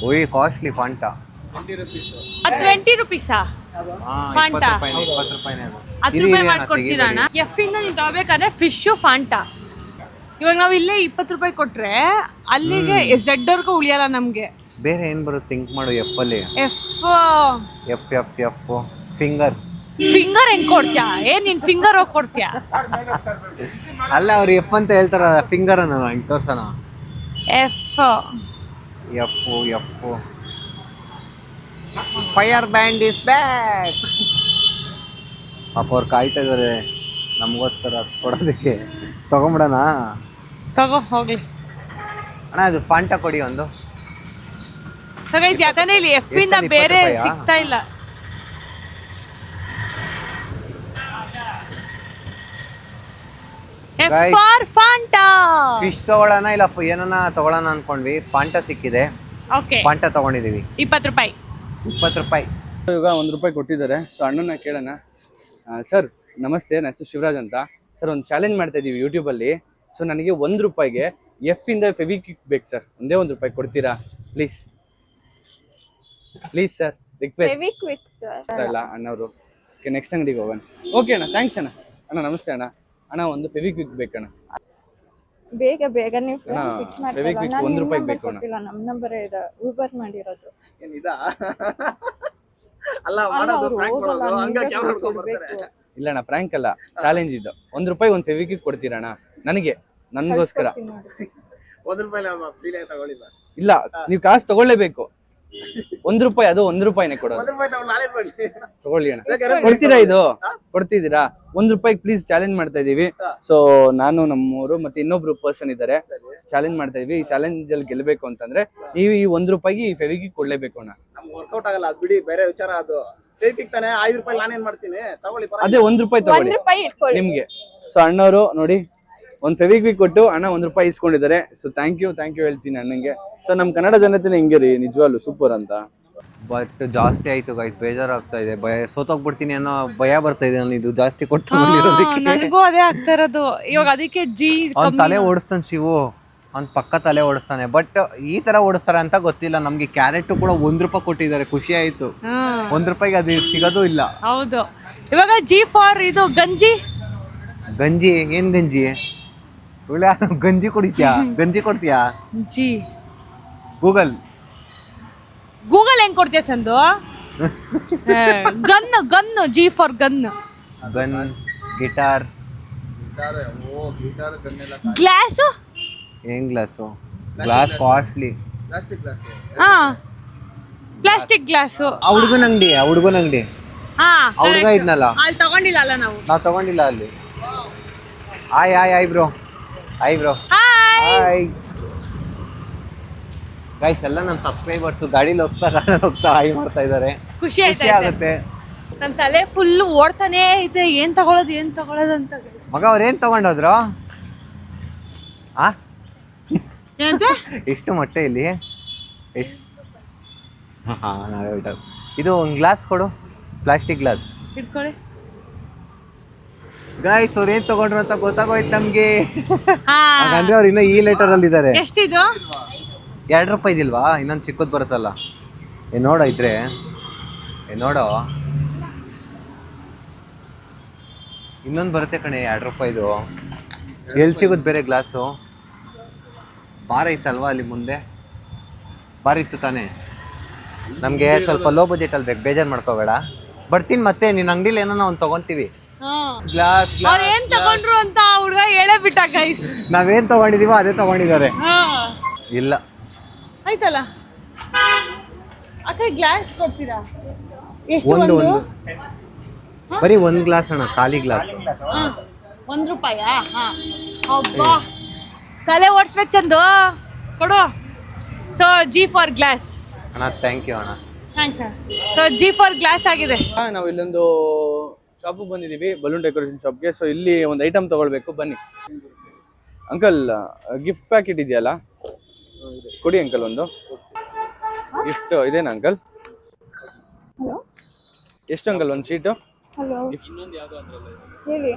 ಓಯ್ ಕಾಸ್ಟ್ಲಿ ಫಾಂಟಾ. 20 ರುಪೀಸಾ? ಫಾಂಟಾ 20 ರೂಪಾಯಿನೇ ಅದು. 10 ರೂಪಾಯಿ ಮಾಡ್ಕೊಡ್ತೀರಾ ಅಣ್ಣ? ಎಫ್ ಇಂದ ನೀವು ತಗೋಬೇಕಾದ್ರೆ ಫಿಶು ಫಾಂಟಾ. ಇವಾಗ ನಾವು ಇಲ್ಲೇ 20 ರೂಪಾಯಿ ಕೊಟ್ರೆ ಅಲ್ಲಿಗೆ ಝೆಡ್ ವರ್ಗೂ ಉಳಿಯಲ್ಲ ನಮ್ಗೆ. ಬೇರೆ ಏನ್ ಬರುತ್ತೆ ಥಿಂಕ್ ಮಾಡು. ಎಫ್ ಅಲ್ಲಿ F F F F finger. Finger ಹೆಂಗ್ ಕೊಡ್ತೀಯಾ? ನೀನ್ ಫಿಂಗರ್ ಹೋಗಿ ಕೊಡ್ತೀಯಾ? ಅಲ್ಲ, ಅವ್ರು ಎಫ್ ಅಂತ ಹೇಳ್ತಾರ, ಫಿಂಗರ್ ಅನ್ನ ಹಿಂಗ್ ತೋರ್ಸೋಣ. F F F fire band is back. ಪಾಪ ಅವ್ರು ಕಾಯ್ತಾ ಇದಾರೆ ನಮಗೋಸ್ಕರ ಕೊಡೋದಕ್ಕೆ. ತಗೊಂಬಿಡೋಣ? ತಗೋ ಹೋಗ್ಲಿ. ಅಣ್ಣ ಅದು ಫಾಂಟಾ ಕೊಡಿ ಒಂದು. ಸೊ ಗೈಸ್, ಯಾಕಂದ್ರೆ ಇಲ್ಲಿ ಎಫ್ ಇಂದ ಎಷ್ಟಲ್ಲಿ? ಬೇರೆ 20 ರೂಪಾಯಾ? ಸಿಗ್ತಾ ಇಲ್ಲ. F Guys. For Fanta. Fish ತಗೊಳ್ಳೋಣ ಇಲ್ಲ ಏನನ್ನ ತಗೊಳ್ಳೋಣ ಅನ್ಕೊಂಡ್ವಿ. ಫಾಂಟಾ ಸಿಕ್ಕಿದೆ, ಓಕೆ, ಫಾಂಟಾ ತಗೊಂಡಿದೀವಿ. 20 ರೂಪಾಯಿ. 20 ರೂಪಾಯಿ. ಇವಾಗ 1 ರೂಪಾಯಿ ಕೊಟ್ಟಿದ್ದಾರೆ. ಸೊ ಅಣ್ಣನ ಕೇಳೋಣ. ಸರ್ ನಮಸ್ತೆ, ನನ್ನ ಹೆಸರು ಶಿವರಾಜ್ ಅಂತ. ಸರ್ ಒಂದು ಚಾಲೆಂಜ್ ಮಾಡ್ತಾ ಇದ್ದೀವಿ ಯೂಟ್ಯೂಬಲ್ಲಿ. ಸೊ ನನಗೆ 1 ರೂಪಾಯಿಗೆ ಎಫ್ ಇಂದ ಫೆವಿಕ್ವಿಕ್ ಬೇಕು ಸರ್. ಒಂದೇ 1 ರೂಪಾಯಿ ಕೊಡ್ತೀರಾ please? Please sir, request. Fevikwik sir. ಇಲ್ಲ ಅಣ್ಣವರು. ಓಕೆ, ನೆಕ್ಸ್ಟ್ ಅಂಗಡಿಗೆ ಹೋಗೋಣ. ಓಕೆ ಅಣ್ಣ, ಥ್ಯಾಂಕ್ಸ್ ಅಣ್ಣ. ಅಣ್ಣ ನಮಸ್ತೆ ಅಣ್ಣ. ಅಣ್ಣ ಒಂದು ಫೆವಿಕ್ವಿಕ್ ಬೇಕಣ್ಣ. ಬೇಗ ಬೇಗ ನೀವು ಅಣ್ಣ, ಫಿಕ್ಸ್ ಮಾಡ್ಕೊಳ್ಳಿ. ಫೆವಿಕ್ವಿಕ್ ನಾನು 1 ನಿಮ್ಮ ರೂಪಾಯಿಗೆ ನಂಬರ್ ಬೇಕು ಅಣ್ಣ. ಕೊಟ್ಟಿಲ್ಲ, ನಮ್ಮ ನಂಬರ್ ಇದೆ, ಊಬರ್ ಮಾಡಿರೋದು. ಅಲ್ಲ ಅಲ್ಲ, ಮಾಡೋದು ಅವ್ರು prank ಹೋಗಲ್ಲ, ಮಾಡೋದು ಹಂಗ ನಿಮ್ಗೆ ಕ್ಯಾಮ್ರಾ ಹಿಡ್ಕೊಂಡ್ ಬರ್ತಾರೆ. ಕೊಡ್ಬೇಕು. ಇಲ್ಲ ಅಣ್ಣ, ಪ್ರ್ಯಾಂಕ್ ಅಲ್ಲ, ಚಾಲೆಂಜ್ ಇದು. 1 ರೂಪಾಯಿ ಒಂದು ಫೆವಿಕ್ವಿಕ್ ಕೊಡ್ತೀರಾ ಅಣ್ಣ ನನಗೆ, ನನಗೋಸ್ಕರ? ಕಳ್ಸ್ಕೊಡ್ತೀನಿ ನೋಡಿ. 1 ರೂಪಾಯಿ ಫ್ರೀ ತಗೊಳ್ಳಿಲ್ಲ. ಇಲ್ಲ, ನೀವು ಕಾಸು ತಗೊಳ್ಳೇಬೇಕು. 1 ರೂಪಾಯಿ, ಅದು 1 ರೂಪಾಯಿನೇ ಕೊಡೋದು. 1 ರೂಪಾಯಿ ತಗೊಂಡು ನಾಳೆ ಬನ್ನಿ. ತಗೊಳ್ಳಿ ಅಣ್ಣ. ಬೇಕಾದ್ರೆ ಕೊಡ್ತೀರಾ ಇದು? ಕೊಡ್ತಿದ್ದೀರಾ? 1 ರೂಪಾಯಿಗೆ ಪ್ಲೀಸ್ ಚಾಲೆಂಜ್ ಮಾಡ್ತಾ ಇದೀವಿ. ಸೊ ನಾನು, ನಮ್ಮೂರು ಮತ್ತೆ ಇನ್ನೊಬ್ರು ಪರ್ಸನ್ ಇದ್ದಾರೆ, ಚಾಲೆಂಜ್ ಮಾಡ್ತಾ ಇದೀವಿ. ಈ ಚಾಲೆಂಜ್ ಅಲ್ಲಿ ಗೆಲ್ಲಬೇಕು ಅಂತಂದ್ರೆ ನೀವು ಈ 1 ರೂಪಾಯಿಗೆ ಈ ಫೆವಿಕ್ವಿಕ್ ಕೊಡ್ಲೇಬೇಕು ಅಣ್ಣ. ನಮ್ಗೆ ವರ್ಕೌಟ್ ಆಗಲ್ಲ, ಅದು ಬಿಡಿ, ಬೇರೆ ವಿಚಾರ ಅದು. ಫೇಕ್ ತಾನೆ 5 ರೂಪಾಯಿ ನಾನೇನ್ ಮಾಡ್ತೀನಿ, ತಗೊಳ್ಳಿ ಅದೇ 1 ರೂಪಾಯಿ 1 ತಗೊಳ್ಳಿ ರೂಪಾಯಿ ಇಟ್ಕೊಳ್ಳಿ. ನಿಮ್ಗೆ. ಸೊ ಅಣ್ಣವರು ನೋಡಿ ಒಂದು ಫೆವಿಕ್ವಿಕ್ ಕೊಟ್ಟು ಅಣ್ಣ 1 ರೂಪಾಯಿ ಇಸ್ಕೊಂಡಿದ್ದಾರೆ. ಸೊ ಥ್ಯಾಂಕ್ ಯು ಹೇಳ್ತೀನಿ ಅಣ್ಣಂಗೆ. ಸೊ ನಮ್ಮ ಕನ್ನಡ ಜನತೆನೇ ಹಿಂಗೆ ರೀ, ನಿಜವಾಗ್ಲು ಸೂಪರ್ ಅಂತ. ಬಟ್ ಜಾಸ್ತಿ ಆಯ್ತು ಗೈಸ್, ಬೇಜಾರಾಗ್ತಾ ಇದೆ. ಸೋತೋಗ್ಬಿಡ್ತೀನಿ ಅನ್ನೋ ಭಯ ಬರ್ತಾ ಇದೆ. ನಾನು ಇದು ಜಾಸ್ತಿ ಕೊಟ್ಟು ನನಗೂ ಅದೇ ಆಗ್ತಾ ಇರೋದು ಇವಾಗ. ಅದಕ್ಕೆ ಜಿ ಅವ್ನ್ ತಲೆ ಓಡಿಸ್ತಾನೆ ಶಿವು, ಅವ್ನ್ ಪಕ್ಕ ತಲೆ ಓಡಿಸ್ತಾನೆ. ಬಟ್ ಈ ತರ ಓಡಿಸ್ತಾರೆ ಅಂತ ಗೊತ್ತಿಲ್ಲ ನಮ್ಗೆ. ಕ್ಯಾರೆಟ್ ಕೂಡ 1 ರೂಪಾಯಿ ಕೊಟ್ಟಿದ್ದಾರೆ, ಖುಷಿ ಆಯ್ತು. 1 ರೂಪಾಯಿಗೆ ಅದು ಸಿಗೋದು ಇಲ್ಲ. ಹೌದು. ಇವಾಗ ಜಿ ಫಾರ್ ಇದು ಗಂಜಿ. ಗಂಜಿ? ಏನ್ ಗಂಜಿ? ಗಂಜಿ ಕುಡಿತ್ಯಾ? ಗಂಜಿ ಕೊಡ್ತೀಯಾ? ಜಿ ಗೂಗಲ್ ಗೂಗಲ್ ಹೆಂಗ್ ಕೊಡ್ತೀಯ Chandu? Gun gun, G for gun. Gun, guitar. Glass? ಏನ್ ಗ್ಲಾಸು? Glass costly. ಹಾ, ಪ್ಲಾಸ್ಟಿಕ್ ಗ್ಲಾಸು. ಹುಡುಗನ ಅಂಗಡಿ. ಹಾ, ಆ ಹುಡುಗ ಇದ್ನಲ್ಲ, ಅಲ್ಲಿ ತಗೊಂಡಿಲ್ಲ ಅಲ್ಲ ನಾವು. ನಾವ್ ತಗೊಂಡಿಲ್ಲ ಅಲ್ಲಿ. ಆಯ್ ಬ್ರೋ. ಹಾಯ್. ಗೈಸ್ ಎಲ್ಲ ನಮ್ಮ ಸಬ್ಸ್ಕ್ರೈಬರ್ಸ್ ಗಾಡಿಲಿ ಹೋಗ್ತಾ ಹಾಯ್ ಮಾಡ್ತಾ ಇದ್ದಾರೆ. ಖುಷಿ ಖುಷಿ ಆಗುತ್ತೆ. ನನ್ನ ತಲೆ ಫುಲ್ ಓಡ್ತಾನೆ ಐತೆ, ಏನ್ ತಗೊಳ್ಳೋದು ಅಂತ. ಮಗ ಅವ್ರೇನ್ ತಗೊಂಡೋದ್ರು? ಏನಂತ? ಎಷ್ಟು ಮೊಟ್ಟೆ ಇಲ್ಲಿ? ಎಷ್ಟು? ನಾವೇ ಬಿಟ್ಟು. ಇದು ಒಂದು ಗ್ಲಾಸ್ ಕೊಡು, ಪ್ಲಾಸ್ಟಿಕ್ ಗ್ಲಾಸ್. ಇಟ್ಕೊಳ್ಳಿ. ಗೈಸ್ ಅವ್ರೇನ್ ತಗೊಂಡ್ರು ಅಂತ ಗೊತ್ತಾಗೋಯ್ತು ನಮ್ಗೆ. ಹಾ, ಹಾಗಂದ್ರೆ ಅವ್ರು ಇನ್ನೂ ಈ ಲೆಟರ್ ಅಲ್ಲಿ ಇದ್ದಾರೆ. ಎಷ್ಟಿದು? 2 ರೂಪಾಯಿ ಇದಿಲ್ವಾ? ಇನ್ನೊಂದು ಚಿಕ್ಕದ್ ಬರುತ್ತಲ್ಲ, ನೋಡೋ ಇದ್ರೆ. ನೋಡೋ, ಇನ್ನೊಂದು ಬರುತ್ತೆ ಕಣೆ 2 ರೂಪಾಯಿದು. ಎಲ್ಲಿ ಸಿಗುತ್ತೆ ಬೇರೆ ಗ್ಲಾಸು? ಬಾರ್ ಐತಲ್ವಾ ಅಲ್ಲಿ ಮುಂದೆ? ಬಾರ್ ಇತ್ತು ತಾನೇ? ನಮಗೆ ಸ್ವಲ್ಪ ಲೋ ಬಜೆಟಲ್ಲಿ ಬೇಕು, ಬೇಜಾರು ಮಾಡ್ಕೋಬೇಡ. ಬರ್ತೀನಿ ಮತ್ತೆ ನಿನ್ನ ಅಂಗಡಿಲಿ ಏನೋ ಒಂದು ತೊಗೊತೀವಿ. ಗ್ಲಾಸ್ ಅವ್ರು ಏನ್ ತಗೊಂಡ್ರು ಅಂತ ಹುಡುಗ ಹೇಳೇ ಬಿಟ್ಟ ಗೈಸ್. ನಾವೇನು ತೊಗೊಂಡಿದೀವೋ ಅದೇ ತೊಗೊಂಡಿದ್ದಾರೆ. ಇಲ್ಲ ಆಯ್ತಲ್ಲ ಅಕ್ಕ, ಗ್ಲಾಸ್ ಕೊಡ್ತೀರಾ? ಎಷ್ಟು? ಒಂದು ಒಂದು ಬರೀ ಒಂದು ಗ್ಲಾಸ್ ಅಣ್ಣ, ಖಾಲಿ ಗ್ಲಾಸ್. ₹1? ಹಾ ಅಬ್ಬಾ, ತಲೆ ಓಡಿಸ್ಬೇಕು ಚಂದು, ಕೊಡು. So G for glass. ಅಣ್ಣ ಥ್ಯಾಂಕ್ ಯು ಅಣ್ಣ. Thanks. So G for glass ಆಗಿದೆ. ನಾವು ಇಲ್ಲೊಂದು ಶಾಪಿಗೆ ಬಂದಿದ್ದೀವಿ, ಬಲೂನ್ ಡೆಕೋರೇಷನ್ ಶಾಪ್ಗೆ. ಸೊ ಇಲ್ಲಿ ಒಂದು ಐಟಮ್ ತಗೊಳ್ಬೇಕು, ಬನ್ನಿ. ಅಂಕಲ್, ಗಿಫ್ಟ್ ಪ್ಯಾಕೆಟ್ ಇದೆಯಲ್ಲ, ಕೊಡಿ ಅಂಕಲ್ ಒಂದು ಗಿಫ್ಟ್. ಇದೇನಾ ಅಂಕಲ್? ಹಲೋ, ಎಷ್ಟು ಅಂಕಲ್ ಒಂದು ಶೀಟು? ಹಲೋ, ಹೇಳಿ.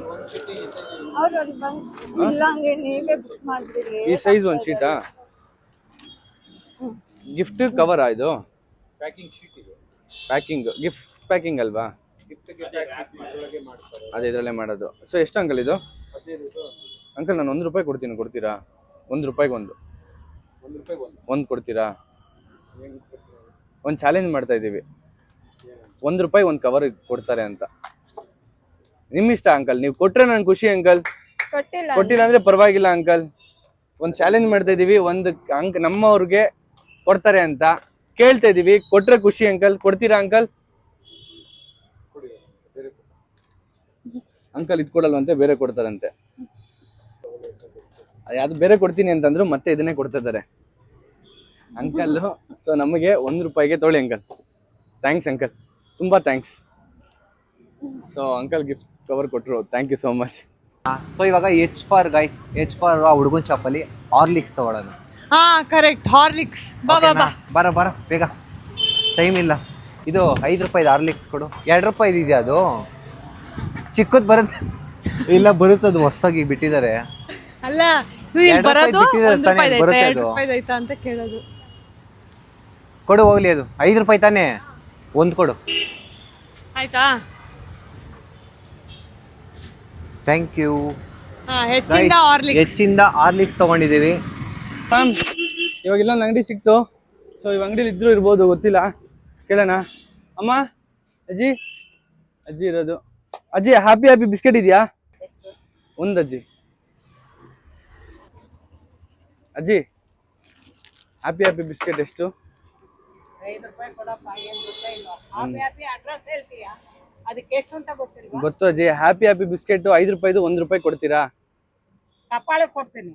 ಅವ್ರು ಅಲ್ಲಿ ಬಂದು ಇಲ್ಲ ಅಂದ್ರೆ ನೀವೇ ಬುಕ್ ಮಾಡಿದ್ರಿ. ಈ ಸೈಜ್ ಒಂದು ಶೀಟಾ? ಗಿಫ್ಟ್ ಕವರಾ ಇದು? ಪ್ಯಾಕಿಂಗ್, ಗಿಫ್ಟ್ ಪ್ಯಾಕಿಂಗ್ ಅಲ್ವಾ? ಅದೇ ಇದರಲ್ಲೇ ಮಾಡೋದು. ಸೊ ಎಷ್ಟು ಅಂಕಲ್ ಇದು? ಅಂಕಲ್ ನಾನು ₹1 ಕೊಡ್ತೀನಿ, ಕೊಡ್ತೀರಾ? ₹1 ಒಂದು ಕೊಡ್ತೀರಾ? ಒಂದು ಚಾಲೆಂಜ್ ಮಾಡ್ತಾ ಇದ್ದೀವಿ, ₹1 ಒಂದು ಕವರ್ ಕೊಡ್ತಾರೆ ಅಂತ. ನಿಮ್ಮ ಇಷ್ಟ ಅಂಕಲ್, ನೀವು ಕೊಟ್ರೆ ನಾನು ಖುಷಿ ಅಂಕಲ್, ಕೊಟ್ಟಿಲ್ಲ ಅಂದ್ರೆ ಪರವಾಗಿಲ್ಲ ಅಂಕಲ್. ಒಂದು ಚಾಲೆಂಜ್ ಮಾಡ್ತಾ ಇದ್ದೀವಿ, ಒಂದು ನಮ್ಮವ್ರಿಗೆ ಕೊಡ್ತಾರೆ ಅಂತ ಕೇಳ್ತಾ ಇದೀವಿ. ಕೊಟ್ರೆ ಖುಷಿ ಅಂಕಲ್, ಕೊಡ್ತೀರಾ ಅಂಕಲ್? ಅಂಕಲ್ ಇದು ಕೊಡಲ್ವಂತೆ, ಬೇರೆ ಕೊಡ್ತಾರಂತೆ. ಯಾವ್ದು ಬೇರೆ ಕೊಡ್ತೀನಿ ಅಂತಂದ್ರು, ಮತ್ತೆ ಇದನ್ನೇ ಕೊಡ್ತಾ ಇದ್ದಾರೆ ಅಂಕಲ್. ಸೊ ನಮಗೆ ₹1 ತೊಗೊಳ್ಳಿ ಅಂಕಲ್. ಥ್ಯಾಂಕ್ಸ್ ಅಂಕಲ್, ತುಂಬಾ thanks. So uncle gift cover ಕೊಟ್ಟರು, thank you so much. So ಇವಾಗ H for guys, H for ಹುಡುಗನ ಶಾಪಲ್ಲಿ ಹಾರ್ಲಿಕ್ಸ್ ತಗೊಳ್ಳೋಣ. ಹಾ ಕರೆಕ್ಟ್, ಹಾರ್ಲಿಕ್ಸ್. ಬಾ ಬಾ ಬಾ, ಬರ ಬೇಗ, ಟೈಮ್ ಇಲ್ಲ. ಇದು ₹5 ಹಾರ್ಲಿಕ್ಸ್ ಕೊಡು. ₹2 ಇದೆಯಾ ಅದು? ಚಿಕ್ಕದ್ ಬರುತ್ತೆ? ಇಲ್ಲ ಬರುತ್ತೆ, ಅದು ಹೊಸಾಗಿ ಬಿಟ್ಟಿದ್ದಾರೆ. ಅಲ್ಲ ನೀವು ಇಲ್ಲಿ ಬರೋದು ₹1 ಬರುತ್ತೆ ಆಯ್ತಾ ಅದು. ₹2 ಆಯ್ತಾ ಅಂತ ಕೇಳೋದು. ಕೊಡು ಹೋಗ್ಲಿ, ಅದು ₹5 ತಾನೇ, ಒಂದು ಕೊಡು. ಆಯ್ತಾ? Thank you. ಹಾ, ಹೆಚ್ಚಿಂದ ಹಾರ್ಲಿಕ್ಸ್. ಹೆಚ್ಚಿಂದ ಹಾರ್ಲಿಕ್ಸ್ ತಗೊಂಡಿದ್ದೀವಿ. ಮ್ಯಾಮ್, ಇವಾಗ ಇಲ್ಲೊಂದು ಅಂಗಡಿ ಸಿಕ್ತು. ಸೊ ಇವಾಗ ಅಂಗಡಿಲಿ ಇದ್ರೂ ಇರ್ಬೋದು, ಗೊತ್ತಿಲ್ಲ, ಕೇಳೋಣ. ಅಮ್ಮ, ಅಜ್ಜಿ ಇರೋದು. ಅಜ್ಜಿ ಹ್ಯಾಪಿ ಬಿಸ್ಕೆಟ್ ಇದೆಯಾ? ಒಂದು ಅಜ್ಜಿ. ಅಜ್ಜಿ ಹ್ಯಾಪಿ ಬಿಸ್ಕೆಟ್ ಎಷ್ಟು? ಗೊತ್ತು ಅಜ್ಜಿ, ಹ್ಯಾಪಿ ಬಿಸ್ಕೆಟ್ ₹5 ₹1 ಕೊಡ್ತೀರಾ? ಕೊಡ್ತೀನಿ.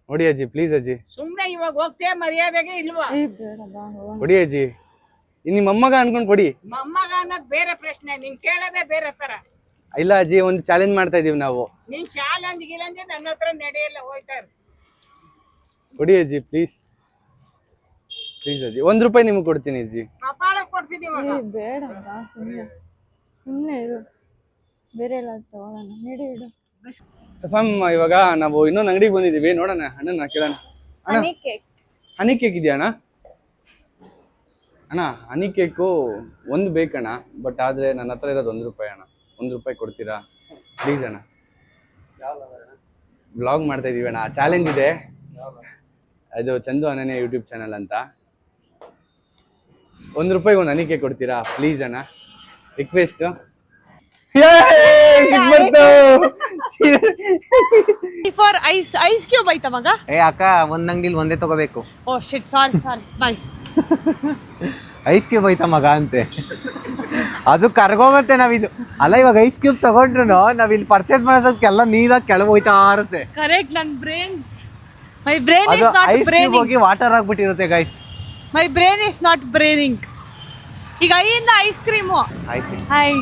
ಹೊಡಿ ಅಜ್ಜಿ, ಪ್ಲೀಸ್ ಅಜ್ಜಿ. ಸುಮ್ನೆ ಇವಾಗ ಹೋಗ್ತೇ, ಮರ್ಯಾದೆಗೆ ಇಲ್ವಾ? ಕೊಡಿ ಅಜ್ಜಿ, ನಿಮ್ಮ ಮೊಮ್ಮಗ ಅನ್ಕೊಂಡ್ ಕೊಡಿ. ಮೊಮ್ಮಗ ಅನ್ನೋದು ಬೇರೆ ಪ್ರಶ್ನೆ, ನೀನ್ ಕೇಳೋದೇ ಬೇರೆ ತರ. ಇಲ್ಲ ಅಜ್ಜಿ, ಒಂದು ಚಾಲೆಂಜ್ ಮಾಡ್ತಾ ಇದೀವಿ ನಾವು. ನೀನ್ ಚಾಲೆಂಜ್ ಗಿಲಂಜ್ ನನ್ನ ಹತ್ರ ನಡೆಯಲ್ಲ, ಹೋಯ್ತಾರೆ. ಕೊಡಿ ಅಜ್ಜಿ, ಪ್ಲೀಸ್ ಅಜ್ಜಿ, ₹1 ನಿಮ್ಗೆ ಕೊಡ್ತೀನಿ ಅಜ್ಜಿ. ಕಪಾಳ ಕೊಡ್ತೀನಿ ಇವಾಗ. ಬೇಡ ಸುಮ್ಮನೆ ಇರು, ಬೇರೆ ಎಲ್ಲ ತಗೊಳ್ಳೋಣ, ನಡಿ ಇಡು. ಸಫಾಮ್, ಇವಾಗ ನಾವು ಇನ್ನೊಂದು ಅಂಗಡಿಗೆ ಬಂದಿದ್ದೀವಿ, ನೋಡೋಣ ಅಣ್ಣನ ಕೇಳೋಣ. ಅಣ್ಣ, ಹನಿ ಕೇಕ್ ಇದೆಯಾ ಅಣ್ಣ? ಅಣ್ಣ ಹನಿ ಕೇಕು ಒಂದು ಬೇಕಣ್ಣ, ಬಟ್ ಆದರೆ ನನ್ನ ಹತ್ರ ಇರೋದು ₹1 ಅಣ್ಣ. ₹1 ಕೊಡ್ತೀರಾ ಪ್ಲೀಸ್ ಅಣ್ಣ? ಬ್ಲಾಗ್ ಮಾಡ್ತಾ ಇದೀವಿ ಅಣ್ಣ, ಚಾಲೆಂಜ್ ಇದೆ. ಅದು ಚಂದು ಅನನ್ಯ ಯೂಟ್ಯೂಬ್ ಚಾನಲ್ ಅಂತ. ₹1 ಒಂದು ಹನಿ ಕೇಕ್ ಕೊಡ್ತೀರಾ ಪ್ಲೀಸ್ ಅಣ್ಣ, ರಿಕ್ವೆಸ್ಟ್. ಫಾರ್ ಐಸ್ ಕ್ಯೂಬ್ ಆಯ್ತಾ ಮಗ? ಅಕ್ಕ, ಒಂದ್ ಅಂಗಡಿಲಿ ಒಂದೇ ತಗೋಬೇಕು. ಓ ಶಿಟ್, ಸಾರಿ ಬಾಯ್. ಐಸ್ ಕ್ಯೂಬ್ ಐತಾ ಮಗ ಅಂತೆ, ಅದು ಕರ್ಗೋಗುತ್ತೆ. ನಾವಿದು ಅಲ್ಲ, ಇವಾಗ ಐಸ್ ಕ್ಯೂಬ್ ತಗೊಂಡ್ರು ನಾವ್ ಇಲ್ಲಿ ಪರ್ಚೇಸ್ ಮಾಡೋದಕ್ಕೆಲ್ಲ ನೀರಾಗಿ ಕೆಳಗೆ ಹೋಯ್ತಾ ಇರುತ್ತೆ. Correct, my brain is not braining. ಹೋಗಿ ವಾಟರ್ ಆಗ್ಬಿಟ್ಟಿರುತ್ತೆ guys. My brain is not braining. ಈಗ ಐಯಿಂದ ಐಸ್ ಕ್ರೀಮು. ಆಯ್ತು, ಹಾಯ್.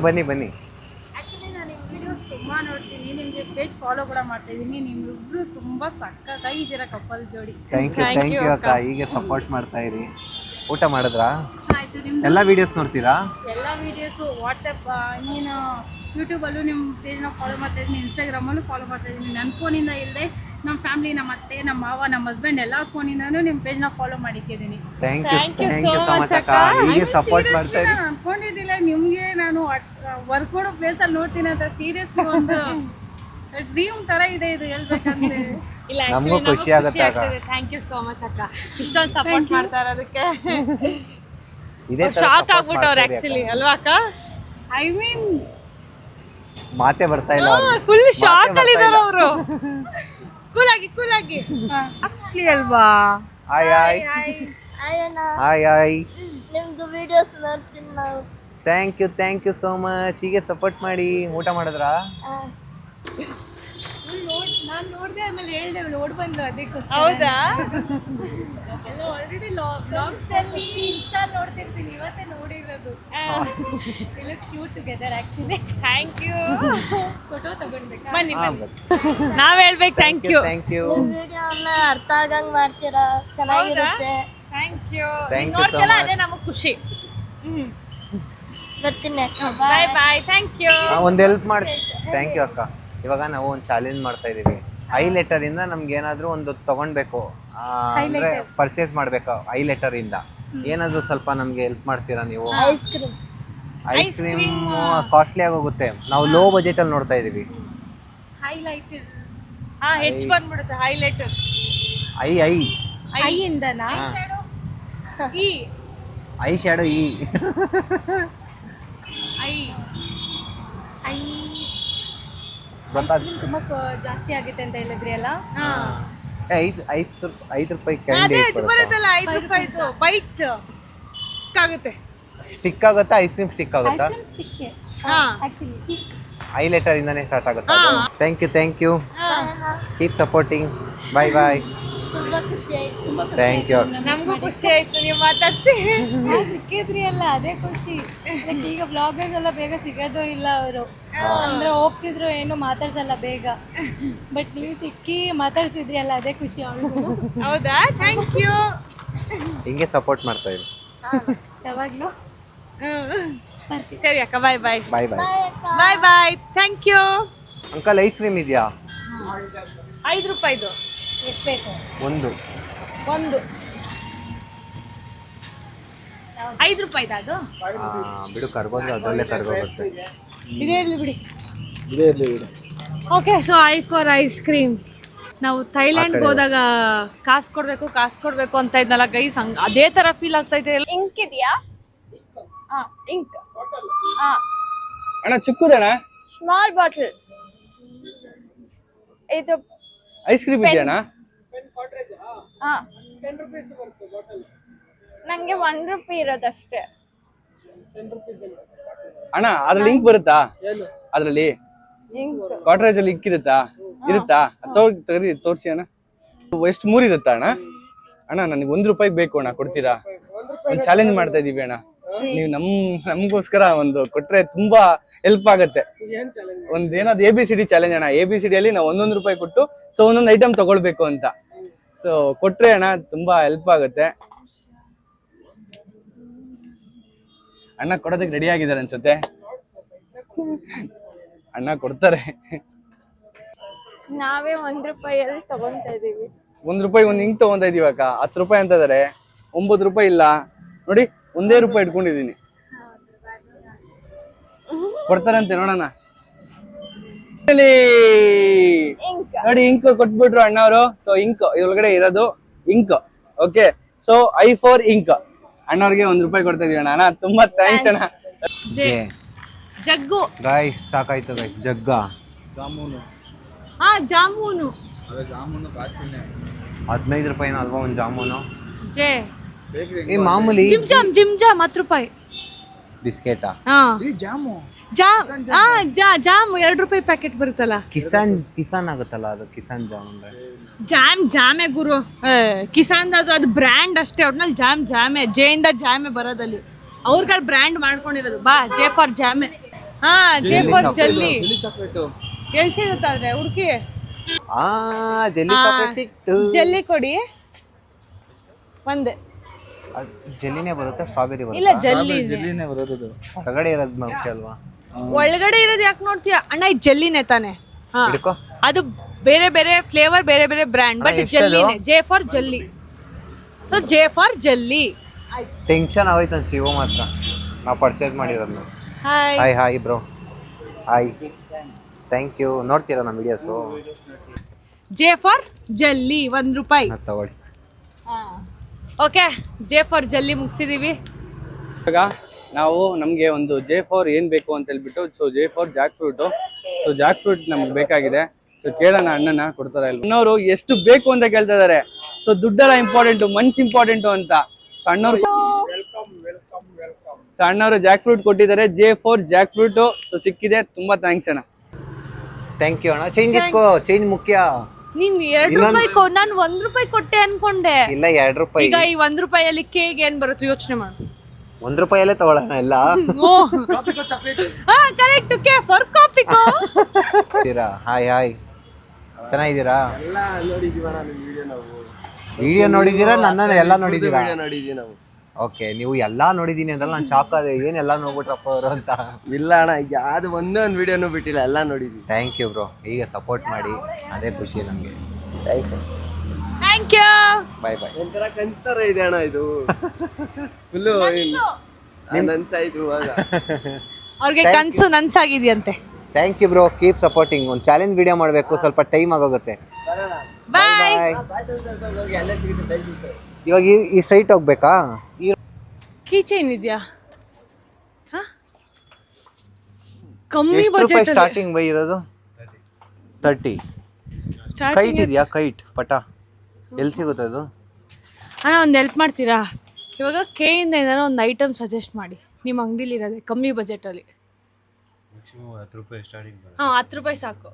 ಬನ್ನಿ. ಆ್ಯಕ್ಚುಲಿ ನಾನು ನಿಮ್ಮ ವಿಡಿಯೋಸ್ ತುಂಬ ನೋಡ್ತೀನಿ, ನಿಮಗೆ ಪೇಜ್ ಫಾಲೋ ಕೂಡ ಮಾಡ್ತಾ ಇದ್ದೀನಿ. ನಿಮ್ಮಿಬ್ರು ತುಂಬ ಸಕ್ಕತ್ತಾಗಿದ್ದೀರಾ ಕಪಲ್ ಜೋಡಿ. ಥ್ಯಾಂಕ್ ಯು ಅಕ್ಕ, ಹೀಗೆ ಸಪೋರ್ಟ್ ಮಾಡ್ತಾ ಇರಿ. ಊಟ ಮಾಡಿದ್ರಾ? ಆಯಿತು, ನಿಮ್ಮದು ಎಲ್ಲ ವಿಡಿಯೋಸ್ ನೋಡ್ತೀರಾ? ಎಲ್ಲ ವೀಡಿಯೋಸು ವಾಟ್ಸಪ್, ನೀನು ಯೂಟ್ಯೂಬಲ್ಲೂ ನಿಮ್ಮ ಪೇಜ್ನ ಫಾಲೋ ಮಾಡ್ತಾ ಇದ್ದೀನಿ, ಇನ್ಸ್ಟಾಗ್ರಾಮಲ್ಲೂ ಫಾಲೋ ಮಾಡ್ತಾ ಇದ್ದೀನಿ. ನನ್ನ ಫೋನಿಂದ ಇಲ್ಲದೆ ನಮ್ಮ ಫ್ಯಾಮಿಲಿ, ನಮ್ಮ ಅತ್ತೆ, ನಮ್ಮ ಮಾವ, ನಮ್ಮ ಹಸ್ಬೆಂಡ್ ಎಲ್ಲರ ಫೋನಿಂದನೂ ನಿಮ್ಮ ಪೇಜ್ನ ಫಾಲೋ ಮಾಡಿಟ್ಟಿದ್ದೀನಿ. ಥ್ಯಾಂಕ್ ಯು ಸೊ ಮಚ್ ಅಕ್ಕ, ಹೀಗೆ ಸಪೋರ್ಟ್ ಮಾಡ್ತಾ ಇರಿ. ನಾನು ಅನ್ಕೊಂಡಿದ್ದಿಲ್ಲ ನಿಮಗೆ ನಾನು ವರ್ಕ್ ಮಾಡೋ ಪ್ಲೇಸಲ್ಲಿ ನೋಡ್ತೀನಿ ಅಂತ ಸೀರಿಯಸ್ಲಿ ಒಂದು ಡ್ರೀಮ್ ತರ ಇದೆ ಇದು ಹೇಳ್ಬೇಕಂದ್ರೆ. ಇಲ್ಲ ನಮಗೂ ಖುಷಿ ಆಗುತ್ತೆ ಅಕ್ಕ. ಥ್ಯಾಂಕ್ ಯು ಸೋ ಮಚ್ ಅಕ್ಕ, ಇಷ್ಟೊಂದು ಸಪೋರ್ಟ್ ಮಾಡ್ತಾ ಇರೋದಕ್ಕೆ. ಇದೇ ತರ ಶಾಕ್ support ಆಗ್ಬಿಟ್ಟವ್ರು ಮಾಡ್ತಾ ಇರಿ ಆಕ್ಚುಲಿ ಅಕ್ಕ. ಅಲ್ವಾ ಅಕ್ಕ? ಐ ಮೀನ್ ಮಾತೇ ಬರ್ತಾ ಇಲ್ಲ ಅವ್ರಿಗೆ. ಫುಲ್ ಶಾಕ್ ಬರ್ತಾ ಅಲ್ಲಿ ಇಲ್ಲ. ಇದಾರೆ ಅವರು. ಕೂಲಾಗಿ ಅಷ್ಟೇ ಅಲ್ವಾ. Hi hi hi hi. ನಿಮ್ದು ವಿಡಿಯೋಸ್ ನೋಡ್ತೀನಿ ನಾವು. Thank you so much. ಹೀಗೆ ಸಪೋರ್ಟ್ ಮಾಡಿ. ಊಟ ಮಾಡಿದ್ರಾ? ನಾನು ನೋಡಿದೆ ಆಮೇಲೆ ಹೇಳ್ದೆ ಓಡ್ ಬಂದು ಅದಕ್ಕೋಸ್ಕರ. ಹೌದಾ? ಎಲ್ಲ ಆಲ್ರೆಡಿ ಬ್ಲಾಗ್ಸ್ ಅಲ್ಲಿ ಇನ್ಸ್ಟಾ ನೋಡ್ತಿರ್ತೀನಿ, ಇವತ್ತೇ ನೋಡಿರೋದು. ಎಲ್ಲ cute together actually. Thank you. Photo ತಗೊಂಡ್ಬೇಕಾ? ಬನ್ನಿ ನಾವ್ ಹೇಳ್ಬೇಕು ಥ್ಯಾಂಕ್ ಯು. Thank you. ವಿಡಿಯೋನ ಅರ್ಥ ಆಗಂಗ್ ಮಾಡ್ತೀರಾ, ಚೆನ್ನಾಗಿರುತ್ತೆ. Thank you. Thank you so ನೋಡ್ತಿಲ್ಲ much. ಅದೇ ನಮಗ್ ಖುಷಿ. ಬರ್ತೀನಿ ಅಕ್ಕ. Bye bye. Thank you. ಒಂದು ಹೆಲ್ಪ್ ಮಾಡಿ. ಥ್ಯಾಂಕ್ ಯು ಅಕ್ಕ. ಇವಾಗ ನಾವು ಒಂದು ಚಾಲೆಂಜ್ ಮಾಡ್ತಾ ಇದೀವಿ. ಐ ಲೆಟರ್ ಇಂದ ನಮ್ಗೆ ಏನಾದ್ರೂ ಒಂದು ತಗೊಂಡ್ಬೇಕು ಅಂದ್ರೆ ಪರ್ಚೇಸ್ ಮಾಡ್ಬೇಕು. ಐ ಲೆಟರ್ ಇಂದ ಏನಾದ್ರೂ ಸ್ವಲ್ಪ ನಮ್ಗೆ ಹೆಲ್ಪ್ ಮಾಡ್ತೀರಾ ನೀವು? Ice cream. Ice cream costly ಆಗೋಗುತ್ತೆ. ನಾವು ಲೋ ಬಜೆಟ್ ಅಲ್ಲಿ ನೋಡ್ತಾ ಇದೀವಿ. ಹೈಲೈಟೆಡ್ ಹಾ ಹೆಚ್ಚು ಬಂದ್ಬಿಡುತ್ತೆ ಹೈಲೈಟರ್. ಐ ಐ ಐ ಇಂದನಾ? ಈ ಐ ಶ್ಯಾಡೋ ಈ ಐ ಐ ಗೊತ್ತಾ? ತುಂಬಾ ಜಾಸ್ತಿ ಆಗುತ್ತೆ ಅಂತ ಹೇಳಿದ್ರಿ ಅಲ್ಲ. ಐದು ರೂಪಾಯಿ ಅದೇ ಕ್ಯಾಂಡಿ ಇದು ಬರುತ್ತಲ್ಲ 5 ರೂಪಾಯಿದು ಬೈಟ್ಸ್ ಆಗುತ್ತೆ. ಸ್ಟಿಕ್ ಆಗುತ್ತಾ? ಐಸ್ ಕ್ರೀಮ್ ಸ್ಟಿಕ್ ಆಗುತ್ತಾ? ಐಸ್ ಕ್ರೀಮ್ ಸ್ಟಿಕ್ ಹಾ ಆಕ್ಚುಲಿ. ಐ ಲೆಟರ್ ಇಂದಾನೆ ಸ್ಟಾರ್ಟ್ ಆಗುತ್ತಾ? Thank you. Keep supporting. Bye bye. ತುಂಬಾ ಖುಷಿ ಆಯ್ತು. Thank you. ನಮಗೂ ಖುಷಿ ಆಯ್ತು ನೀವು ಮಾತಾಡ್ಸಿ. ಸಿಕ್ಕಿದ್ರಿ ಅಲ್ಲ ಅದೇ ಖುಷಿ. Like ಈಗ ಬ್ಲಾಗರ್ಸ್ ಎಲ್ಲ ಬೇಗ ಸಿಗೋದು ಇಲ್ಲ ಅವರು, ಅಂದ್ರೆ ಹೋಗ್ತಿದ್ರು ಏನು ಮಾತಾಡ್ಸಲ್ಲ ಬೇಗ. ಬಟ್ ನೀವು ಸಿಕ್ಕಿ ಮಾತಾಡ್ಸಿದ್ರಿ ಅಲ್ಲ ಅದೇ ಖುಷಿ ಅವ್ರಿಗೂ. ಹೌದಾ? Thank you. ಹಿಂಗೆ ಸಪೋರ್ಟ್ ಮಾಡ್ತಾ ಇರಿ. ಯಾವಾಗ್ಲೂ ಸರಿ ಅಕ್ಕ, bye bye. Bye bye. Bye bye. Thank you. Uncle ice cream ಇದೆಯಾ? 5 ರೂಪಾಯಿದು ಎಷ್ಟು ಬೇಕು? ಒಂದು 5 ರೂಪಾಯಿದ ಅದು? ಬಿಡು, ಕರ್ಗೋದ್ರೆ ಅದರಲ್ಲೇ ಕರ್ಗೋಗುತ್ತೆ. ಇದೇ ಇರಲಿ ಬಿಡಿ. ಇದೇ ಇರ್ಲಿ ಬಿಡಿ. Okay, so I for ice cream. ನಾವು ಥೈಲ್ಯಾಂಡ್ಗೆ ಹೋದಾಗ ಕಾಸು ಕೊಡಬೇಕು ಅಂತ ಇದ್ನಲ್ಲ ಗೈಸ್, ಹಂಗೆ ಅದೇ ಥರ ಫೀಲ್ ಆಗ್ತೈತೆ. ಇಂಕ್ ಇದೆಯಾ? ಹಾ, ಇಂಕ್. ಹಾ, ಅಣ್ಣ ಚಿಕ್ಕದಣ್ಣ ಸ್ಮಾಲ್ ಬಾಟಲ್. ಇದು ಐಸ್ ಕ್ರೀಮ್ ಇದೆಯಣ್ಣ? ಹಾ, 10 ರೂಪೀಸ್ ಬರುತ್ತೆ ಬಾಟಲ್. ನಂಗೆ 1 ರೂಪಾಯಿ ಇರೋದಷ್ಟೇ. ಅಣ್ಣ ಅದ್ರಲ್ಲಿ ಲಿಂಕ್ ಬರುತ್ತಾ? ಅದ್ರಲ್ಲಿ ಇಂಕ್ ಕಾಟ್ರೇಜ್ ಅಲ್ಲಿ ಇಕ್ಕಿರುತ್ತಾ? ತೋರಿಸಿ ಅಣ್ಣ. ಎಷ್ಟು 3 ಇರುತ್ತಾ ಅಣ್ಣ? ಅಣ್ಣ ನನಗೆ 1 ರೂಪಾಯಿಗೆ ಬೇಕು ಅಣ್ಣ, ಕೊಡ್ತೀರಾ? ಒಂದು ಚಾಲೆಂಜ್ ಮಾಡ್ತಾ ಇದೀವಿ ಅಣ್ಣ, ನೀವು ನಮಗೋಸ್ಕರ ಒಂದು ಕೊಟ್ರೆ ತುಂಬಾ ಹೆಲ್ಪ್ ಆಗುತ್ತೆ. ಒಂದ್ ಏನಾದ್ರು ABCD ಚಾಲೆಂಜ್ ಅಣ್ಣ. ABCD ಅಲ್ಲಿ ನಾವು 1 ರೂಪಾಯಿ ಕೊಟ್ಟು ಸೊ ಒಂದೊಂದು ಐಟಮ್ ತಗೊಳ್ಬೇಕು ಅಂತ. ಸೊ ಕೊಟ್ರೆ ಅಣ್ಣ ತುಂಬಾ ಹೆಲ್ಪ್ ಆಗುತ್ತೆ. ಅಣ್ಣ ಕೊಡೋದಕ್ಕೆ ರೆಡಿ ಆಗಿದ್ದಾರೆ ಅನ್ಸುತ್ತೆ. ಅಣ್ಣ ಕೊಡ್ತಾರೆ. ನಾವೇ 1 ರೂಪಾಯಿಯಲ್ಲಿ ತಗೊಂತಾ ಇದೀವಿ. 1 ರೂಪಾಯಿ ಒಂದು ಹಿಂಗ್ ತಗೊಂತ ಇದೀವಿ ಅಕ್ಕ. 10 ರೂಪಾಯಿ ಅಂತ ಇದಾರೆ, 9 ರೂಪಾಯಿ ಇಲ್ಲ ನೋಡಿ. 1 ರೂಪಾಯಿ ಇಟ್ಕೊಂಡಿದೀನಿ. ಕೊಡ್ತಾರಂತೆ ನೋಡೋಣ. ಇಂಕ್ ನೋಡಿ ಇಂಕ್ ಕೊಟ್ಬಿಟ್ರು ಅಣ್ಣವರು. ಸೊ ಇಂಕ್ ಒಳಗಡೆ ಇರೋದು ink. Okay, so I for ink. ಅಣ್ಣವ್ರಿಗೆ 1 ರೂಪಾಯಿ ಕೊಡ್ತಾ ಇದೀವಿ ಅಣ್ಣ. ತುಂಬಾ ಥ್ಯಾಂಕ್ಸ್ ಅಣ್ಣ. ಜಗ್ಗು. ಗಾಯ್ಸ್ ಸಾಕಾಯ್ತು ಗೈಸ್. ಜಗ್ಗ ಹಾ, ಜಾಮೂನು. 15 ರೂಪಾಯಿನ ಅಲ್ವಾ ಒಂದು ಜಾಮೂನು? ಜೇ ಈ ಮಾಮೂಲಿ ಜಿಮ್ ಜಾಮ್ 10 ರೂಪಾಯಿ. ಬಿಸ್ಕೆಟಾ? ಹಾ, ಜಾಮ್ 2 ರೂಪಾಯಿ ಪ್ಯಾಕೆಟ್ ಬರುತ್ತಲ್ಲ. ಕಿಸಾನ್ ಆಗುತ್ತಲ್ಲ ಅದು. ಕಿಸಾನ್ ಜಾಮ್ ಅಂದ್ರೆ ಜಾಮೆ ಗುರು. ಕಿಸಾನ್ ಅದು ಬ್ರ್ಯಾಂಡ್ ಅಷ್ಟೇ. ಒಟ್ನಲ್ಲಿ ಜಾಮೆ ಜೇಯಿಂದ ಜಾಮೆ ಬರೋದಲ್ಲಿ ಅವ್ರಗಳ ಬ್ರ್ಯಾಂಡ್ ಮಾಡ್ಕೊಂಡಿರೋದು. ಬಾ, ಜೆ ಫಾರ್ ಜಾಮೆ. ಹಾ, ಜೆ ಫಾರ್ ಜಲ್ಲಿ. ಎಲ್ಲಿ ಸಿಗುತ್ತಾದ್ರೆ ಹುಡುಕಿ. ಜೆಲ್ಲಿ ಚಾಕ್ಲೇಟ್ ಸಿಕ್ತು. ಜಲ್ಲಿ ಕೊಡಿ ಒಂದೇ. ಜೆಲ್ಲಿನೇ ಬರುತ್ತೆ, ಸ್ಟ್ರಾಬೆರಿ ಇಲ್ಲ, ಬರುತ್ತೆ. ಜಲ್ಲಿ ಹೊರಗಡೆ ಇರೋದು ಮತ್ತೆ ಅಲ್ವಾ? ಒಳಗಡೆ ಇರೋದು ಯಾಕೆ ನೋಡ್ತೀಯ ಅಣ್ಣ? ಇದು ಜಲ್ಲಿನೇ ತಾನೆ. ಹಾ, ಹಿಡ್ಕೋ. ಅದು ಬೇರೆ ಬೇರೆ ಫ್ಲೇವರ್, ಬೇರೆ ಬೇರೆ ಬ್ರ್ಯಾಂಡ್, ಬಟ್ ಜಲ್ಲಿನೇ. J for jelly. So J for jelly. Tension ಆಗೋಯ್ತು ಶಿವ ಮಾತ್ರ ನಾವು ಪರ್ಚೇಸ್ ಮಾಡಿರೋದು. Hi. Hi bro. Hi thank you. ನೋಡ್ತೀರಾ ನಮ್ಮ ವಿಡಿಯೋಸು? ಜೆ ಫಾರ್ ಜಲ್ಲಿ 1 ರೂಪಾಯಿ. ತಗೊಳ್ಳಿ. ಓಕೆ, ಜೆ ಫಾರ್ ಜಲ್ಲಿ ಮುಗಿಸಿದೀವಿ. ಇವಾಗ ನಾವು ನಮಗೆ ಒಂದು ಜೆ ಫಾರ್ ಏನು ಬೇಕು ಅಂತ ಹೇಳ್ಬಿಟ್ಟು, so J for Jack fruit. So Jack fruit ನಮ್ಗೆ ಬೇಕಾಗಿದೆ. ಸೊ ಕೇಳೋಣ ಅಣ್ಣನ ಕೊಡ್ತಾರ ಇಲ್ಲ. ಅಣ್ಣವರು ಎಷ್ಟು ಬೇಕು ಅಂತ ಕೇಳ್ತಾ ಇದಾರೆ. ಸೊ ದುಡ್ಡೆಲ್ಲ ಇಂಪಾರ್ಟೆಂಟು, ಮನ್ಸು ಇಂಪಾರ್ಟೆಂಟು ಅಂತ. ಸೊ ಅಣ್ಣವರು ಜಾಕ್ ಫ್ರೂಟ್ ಕೊಟ್ಟಿದ್ದಾರೆ. J for Jack fruit. So ಸಿಕ್ಕಿದೆ, ತುಂಬಾ ಥ್ಯಾಂಕ್ಸ್ ಅಣ್ಣ. ಥ್ಯಾಂಕ್ ಯು ಅಣ್ಣ. ಚೇಂಜ್ ಇಸ್ಕೋ, ಚೇಂಜ್ ಮುಖ್ಯ. ನೀನ್ 2 ರೂಪಾಯಿ ನಾನು 1 ರೂಪಾಯಿ ಕೊಟ್ಟೆ ಅನ್ಕೊಂಡೆ. ಇಲ್ಲ 2 ರೂಪಾಯಿ. ಈಗ ಈ 1 ರೂಪಾಯಲ್ಲಿ ಕೇಗೆ ಏನ್ ಬರುತ್ತೆ ಯೋಚನೆ ಮಾಡು. 1 ರೂಪಾಯಲ್ಲೇ ತಗೊಳ್ಳೋಣ ಎಲ್ಲ. ಕರೆಕ್ಟ್. ಕೆ ಫಾರ್ ಕಾಫಿ ಕೋ. ಹಾಯ್ ಹಾಯ್, ಚೆನ್ನಾಗಿದ್ದೀರಾ? ಎಲ್ಲ ನೋಡಿದೀವಣ್ಣ ನಿಮ್ಮ ವಿಡಿಯೋ ನಾವು. ವಿಡಿಯೋ ನೋಡಿದ್ದೀರಾ? ನನ್ನನ್ನು ಎಲ್ಲ ನೋಡಿದ್ದೀರಾ? ವಿಡಿಯೋ ನೋಡಿದೀವಿ ನಾವು. ಓಕೆ, ನೀವು ಎಲ್ಲ ನೋಡಿದ್ದೀನಿ ಅಂದ್ರೆ ನಾನು ಶಾಕ್ ಆದೆ, ಏನೆಲ್ಲ ನೋಡ್ಬಿಟ್ರಪ್ಪ ಅವರು ಅಂತ. ಇಲ್ಲ ಅಣ್ಣ, ಯಾವ್ದು ಒಂದೇ ಒಂದು ವಿಡಿಯೋನು ಬಿಟ್ಟಿಲ್ಲ, ಎಲ್ಲ ನೋಡಿದ್ವಿ. Thank you bro. ಈಗ ಸಪೋರ್ಟ್ ಮಾಡಿ, ಅದೇ ಖುಷಿ ನಮಗೆ. Thank you. Bye bye. ಒಂಥರ ಕನ್ಸ್ತಾರ ಇದೆ ಅಣ್ಣ ಇದು. ಫುಲ್ಲು ನನ್ಸಾಯ್ತು. ಅವ್ರಿಗೆ ಕನ್ಸು ನನ್ಸಾಗಿದೆಯಂತೆ. Thank you bro, keep supporting. ಒಂದು ಚಾಲೆಂಜ್ ವಿಡಿಯೋ ಮಾಡಬೇಕು, ಸ್ವಲ್ಪ ಟೈಮ್ ಆಗೋಗುತ್ತೆ. ಬಾಯ್. ಎಲ್ಲ ಸಿಗುತ್ತೆ. ಇವಾಗ ಈ ಸೈಟ್ ಹೋಗ್ಬೇಕಾ? ಕೀ ಚೈನ್ ಇದೆಯಾ? ಕಮ್ಮಿ ಬಜೆಟ್ ಸ್ಟಾರ್ಟಿಂಗ್ ಬೈ ಇರೋದು 30. ಕೈಟ್ ಇದೆಯಾ? ಕೈಟ್ ಪಟ ಎಲ್ಲಿ ಸಿಗುತ್ತೆ ಅದು? ಅಣ್ಣ ಒಂದು ಹೆಲ್ಪ್ ಮಾಡ್ತೀರಾ? ಇವಾಗ ಕೆಯಿಂದ ಏನಾದ್ರು ಒಂದು ಐಟಮ್ ಸಜೆಸ್ಟ್ ಮಾಡಿ ನಿಮ್ಮ ಅಂಗಡಿಲಿ ಇರೋದೆ ಕಮ್ಮಿ ಬಜೆಟಲ್ಲಿ. ಮ್ಯಾಕ್ಸಿಮಮ್ 10 ರೂಪಾಯಿ ಸ್ಟಾರ್ಟಿಂಗ್ ಬರುತ್ತೆ. ಹಾಂ, 10 ರೂಪಾಯಿ ಸಾಕು.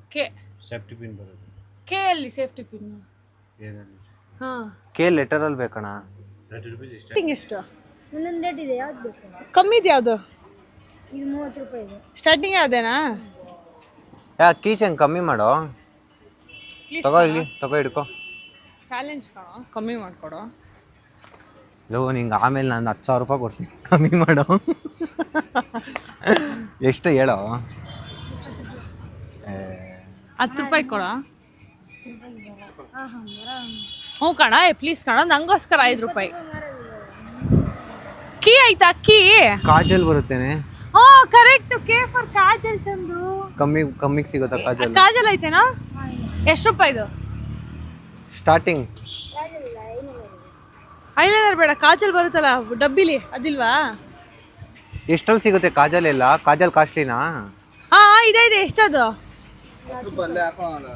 ಸೇಫ್ಟಿ ಪಿನ್ ಬರುತ್ತೆ. ಕೆ ಅಲ್ಲಿ ಸೇಫ್ಟಿ ಪಿನ್. ಏನಲ್ಲಿ ಹಾಂ, ಕೆ ಲೆಟರಲ್ಲಿ ಬೇಕಣ್ಣ. 30 ರೂಪಾಯಿ ಸ್ಟಾರ್ಟಿಂಗ್ ಎಷ್ಟು? ಒಂದೊಂದು ರೇಟ್ ಇದೆ, ಯಾವ್ದು ಬೇಕು? ಕಮ್ಮಿದು ಯಾವುದು? ಇದು 30 ರೂಪಾಯಿ ಇದೆ. ಸ್ಟಾರ್ಟಿಂಗ್ ಯಾವುದೇನಾ? ಕೀಚನ್ ಕಮ್ಮಿ ಮಾಡೋ. ತಗೋ ಇಲ್ಲಿ, ತಗೋ ಹಿಡ್ಕೊ. ಚಾಲೆಂಜ್ ಕಾಣೋ, ಕಮ್ಮಿ ಮಾಡಿಕೊಡೋ. ಲೋ, ನಿಂಗೆ ಆಮೇಲೆ ನಾನು 10,000 ರೂಪಾಯಿ ಕೊಡ್ತೀನಿ, ಕಮ್ಮಿ ಮಾಡೋ. ಎಷ್ಟು ಹೇಳೋ? 10 ರೂಪಾಯಿ ಕೊಡೋ. ಹ್ಞೂ ಕಣ, ಪ್ಲೀಸ್ ಕಣ, ನಂಗೋಸ್ಕರ 5 ರೂಪಾಯಿ. ಕೀ ಆಯ್ತಾ? ಕೀ ಕಾಜಲ್ ಬರುತ್ತೇನೆ. Oh correct. K for kajal. Chandu ಕಮ್ಮಿಗೆ ಸಿಗುತ್ತಾ ಕಾಜಲ್? ಕಾಜಲ್ ಐತೆನಾ? ಎಷ್ಟು ರೂಪಾಯಿದು? ಸ್ಟಾರ್ಟಿಂಗ್ ಐಲೈನರ್ ಬೇಡ, ಕಾಜಲ್ ಬರುತ್ತಲ್ಲ ಡಬ್ಬಿಲಿ, ಅದಿಲ್ವಾ? ಎಷ್ಟರಲ್ಲಿ ಸಿಗುತ್ತೆ ಕಾಜಲ್ ಎಲ್ಲ? ಕಾಜಲ್ ಕಾಸ್ಟ್ಲಿನಾ? ಹಾ ಇದೆ ಇದೆ. ಎಷ್ಟದು?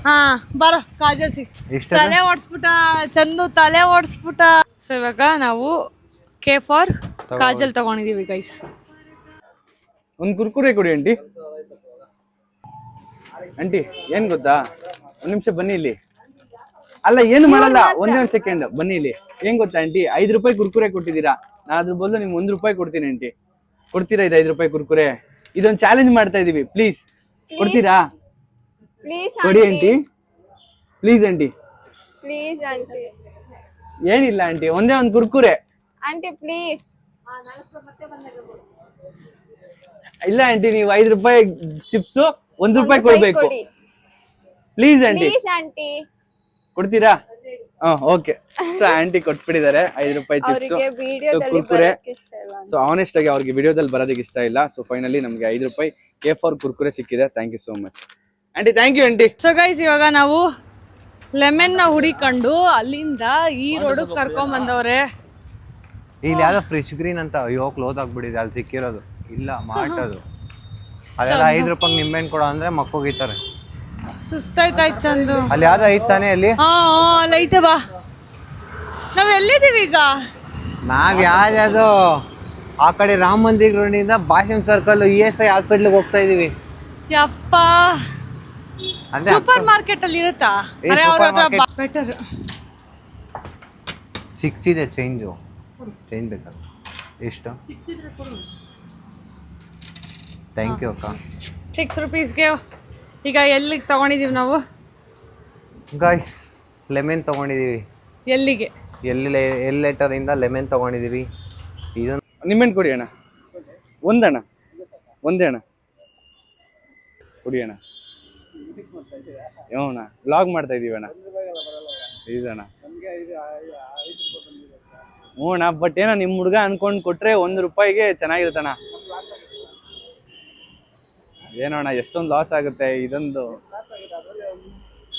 ಹಾ ಬರೋ ಕಾಜಲ್ ಎಷ್ಟು? ತಲೆ ಓಡಿಸ್ಬಿಟ್ಟ ಚಂದು, ತಲೆ ಓಡಿಸ್ಬಿಟ್ಟ. ಸೊ ಇವಾಗ ನಾವು ಕೆ ಫಾರ್ ಕಾಜಲ್ ತಗೊಂಡಿದೀವಿ ಗೈಸ್. ಒಂದು ಕುರ್ಕುರೆ ಕೊಡಿ ಆಂಟಿ. ಆಂಟಿ ಏನ್ ಗೊತ್ತಾ, ಒಂದ್ ನಿಮಿಷ ಬನ್ನಿ ಇಲ್ಲಿ. ಅಲ್ಲ ಏನು ಮಾಡಲ್ಲ, ಒಂದೇ ಒಂದು ಸೆಕೆಂಡ್ ಬನ್ನಿ ಇಲ್ಲಿ. ಏನ್ ಗೊತ್ತಾ ಆಂಟಿ, 5 ರೂಪಾಯಿ ಕುರ್ಕುರೆ ಕೊಟ್ಟಿದ್ದೀರಾ. ನಾನು ಅದ್ರ ಬದಲು ನಿಮ್ಗೆ 1 ರೂಪಾಯಿ ಕೊಡ್ತೀನಿ ಆಂಟಿ. ಕೊಡ್ತೀರಾ ಇದು 5 ರೂಪಾಯಿ ಕುರ್ಕುರೆ? ಇದೊಂದು ಚಾಲೆಂಜ್ ಮಾಡ್ತಾ ಇದೀವಿ, ಪ್ಲೀಸ್ ಕೊಡ್ತೀರಾ? ಪ್ಲೀಸ್ ಕೊಡಿ aunty, please aunty. Please aunty. ಏನಿಲ್ಲ ಆಂಟಿ, ಒಂದೇ ಒಂದು ಕುರ್ಕುರೆ ಆಂಟಿ ಪ್ಲೀಸ್. ಇಲ್ಲ ಆಂಟಿ, ನೀವು 5 ರೂಪಾಯಿ ಚಿಪ್ಸು 1 ರೂಪಾಯಿ ಕೊಡ್ಬೇಕು. Please aunty. Please aunty. ಕೊಡ್ತೀರಾ? ಓಕೆ. ಸೊ ಆಂಟಿ ಕೊಟ್ಬಿಟ್ಟಿದ್ದಾರೆ 5 ರೂಪಾಯಿ ಚಿಪ್ಸು, ಕುರ್ಕುರೆ. ಸೊ ಆನೆಸ್ಟ್ ಆಗಿ ಅವ್ರಿಗೆ ವಿಡಿಯೋದಲ್ಲಿ ಬರೋದಕ್ಕೆ ಇಷ್ಟ ಇಲ್ಲ. ಸೊ ಫೈನಲಿ ನಮ್ಗೆ 5 ರೂಪಾಯಿ ಕೆ ಫಾರ್ ಕುರ್ಕುರೆ ಸಿಕ್ಕಿದೆ. Thank you so much aunty. Thank you aunty. So guys ಇವಾಗ ನಾವು ಲೆಮನ್ನ ಹುಡಿಕೊಂಡು ಅಲ್ಲಿಂದ ಈ ರೋಡ್ ಕರ್ಕೊಂಡ್ ಬಂದವ್ರೆ. ಇಲ್ಲಿ ಯಾವ್ದೋ ಫ್ರೆಶ್ ಗ್ರೀನ್ ಅಂತ, ಅಯ್ಯೋ ಕ್ಲೋಸ್ ಆಗ್ಬಿಟ್ಟಿದೆ. ಅಲ್ಲಿ ಸಿಕ್ಕಿರೋದು ಇಲ್ಲ, ಮಾಟದು. ಅಲ್ಲೆಲ್ಲ 5 ರೂಪಾಯಿ ನಿಂಬೆಹಣ್ಣು ಕೊಡೋ ಅಂದ್ರೆ ಮಕ್ಕೋಗಿತಾರೆ. ಸುಸ್ತಾಯ್ತಾಯ್ತು ಚಂದು. ಅಲ್ಲಿ ಯಾವ್ದೋ ಐತ್ ತಾನೇ ಅಲ್ಲಿ? ಹಾ ಅಲ್ಲಿ ಐತೆ. ಬಾ, ನಾವ್ ಎಲ್ಲಿದ್ದೀವಿ ಈಗ? ನಾವ್ ಯಾವ್ದು ಆ ಕಡೆ ರಾಮ ಮಂದಿರ ರೋಡಿಂದ ಭಾಷಣ್ ಸರ್ಕಲ್ ESI ಹಾಸ್ಪಿಟ್ಲಿಗೆ ಹೋಗ್ತಾ ಇದೀವಿ. ಯಪ್ಪ, ಅಂದ್ರೆ ಸೂಪರ್ ಮಾರ್ಕೆಟ್ ಅಲ್ಲಿ ಇರುತ್ತಾ? ಏ, supermarket. ಬೆಟರ್. 6 ಇದೆ ಚೇಂಜು. ಚೇಂಜ್ ಬೇಕಾ? ಎಷ್ಟು? ಥ್ಯಾಂಕ್ ಯು ಅಕ್ಕ. 6 ರೂಪೀಸ್ಗೆ ಈಗ ಎಲ್ಲಿಗೆ ತಗೊಂಡಿದೀವಿ ನಾವು? ಗಾಯ್ಸ್, ಲೆಮನ್ ತಗೊಂಡಿದೀವಿ. ಎಲ್ಲಿಗೆ? ಎಲ್ ಲೆಟರಿಂದ ಲೆಮನ್ ತಗೊಂಡಿದೀವಿ. ಇದು ನಿಮ್ಮೆಣ್ಣು ಕೊಡಿ ಅಣ್ಣ. ಒಂದಣ್ಣ, ಒಂದೇ ಅಣ್ಣ ಕೊಡಿ ಅಣ್ಣ. ಅಣ್ಣ ವ್ಲಾಗ್ ಮಾಡ್ತಾ ಇದೀವಿ ಅಣ್ಣ. ಇದಣ್ಣ. ಹ್ಞೂ ಅಣ್ಣ, ಬಟ್ ಏನೋ ನಿಮ್ಮ ಹುಡುಗ ಅನ್ಕೊಂಡು ಕೊಟ್ರೆ 1 ರೂಪಾಯಿಗೆ ಚೆನ್ನಾಗಿರುತ್ತಣ್ಣ. ಏನೋಣ ಎಷ್ಟೊಂದು ಲಾಸ್ ಆಗುತ್ತೆ ಇದೊಂದು.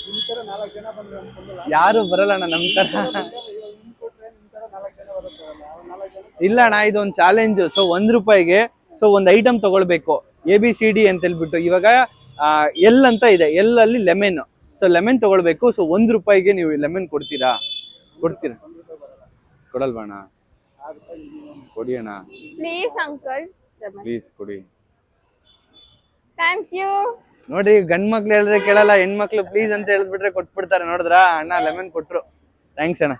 ನಿಮ್ ತರ 4 ಜನ ಬಂದ್ರೆ ಅನ್ಕೊಂಡಲ್ಲ, ಯಾರು ಬರಲ್ಲ ಅಣ್ಣ ನಮ್ ತರ. ನಿಮ್ ಕೊಟ್ರೆ ನಿಮ್ ತರ 4 ಜನ ಬರುತ್ತಲ್ಲ, 4 ಜನ ಇಲ್ಲ ಅಣ್ಣ ಇದೊಂದು ಚಾಲೆಂಜ್. ಸೊ 1 ರೂಪಾಯಿಗೆ ಸೊ ಒಂದು ಐಟಮ್ ತಗೊಳ್ಬೇಕು, ABCD ಅಂತ ಹೇಳ್ಬಿಟ್ಟು. ಇವಾಗ ಎಲ್ ಅಂತ ಇದೆ, ಎಲ್ ಅಲ್ಲಿ ಲೆಮನ್. ಸೊ ಲೆಮನ್ ತಗೊಳ್ಬೇಕು. ಸೊ 1 ರೂಪಾಯಿಗೆ ನೀವು ಲೆಮನ್ ಕೊಡ್ತೀರಾ? ಕೊಡಲ್ವಾ ಅಣ್ಣ? ಕೊಡಿ ಅಣ್ಣ ಪ್ಲೀಸ್ ಅಂಕಲ್. ಪ್ಲೀಸ್ ಕೊಡಿ. Thank you. ನೋಡಿ ಗಂಡ್ ಮಕ್ಳು ಹೇಳಿದ್ರೆ ಕೇಳಲ್ಲ, ಹೆಣ್ಮಕ್ಳು ಪ್ಲೀಸ್ ಅಂತ ಹೇಳ್ಬಿಟ್ರೆ ಕೊಟ್ಬಿಡ್ತಾರೆ. ನೋಡಿದ್ರಾ ಅಣ್ಣ ಲೆಮನ್ ಕೊಟ್ರು. ಥ್ಯಾಂಕ್ಸ್ ಅಣ್ಣ,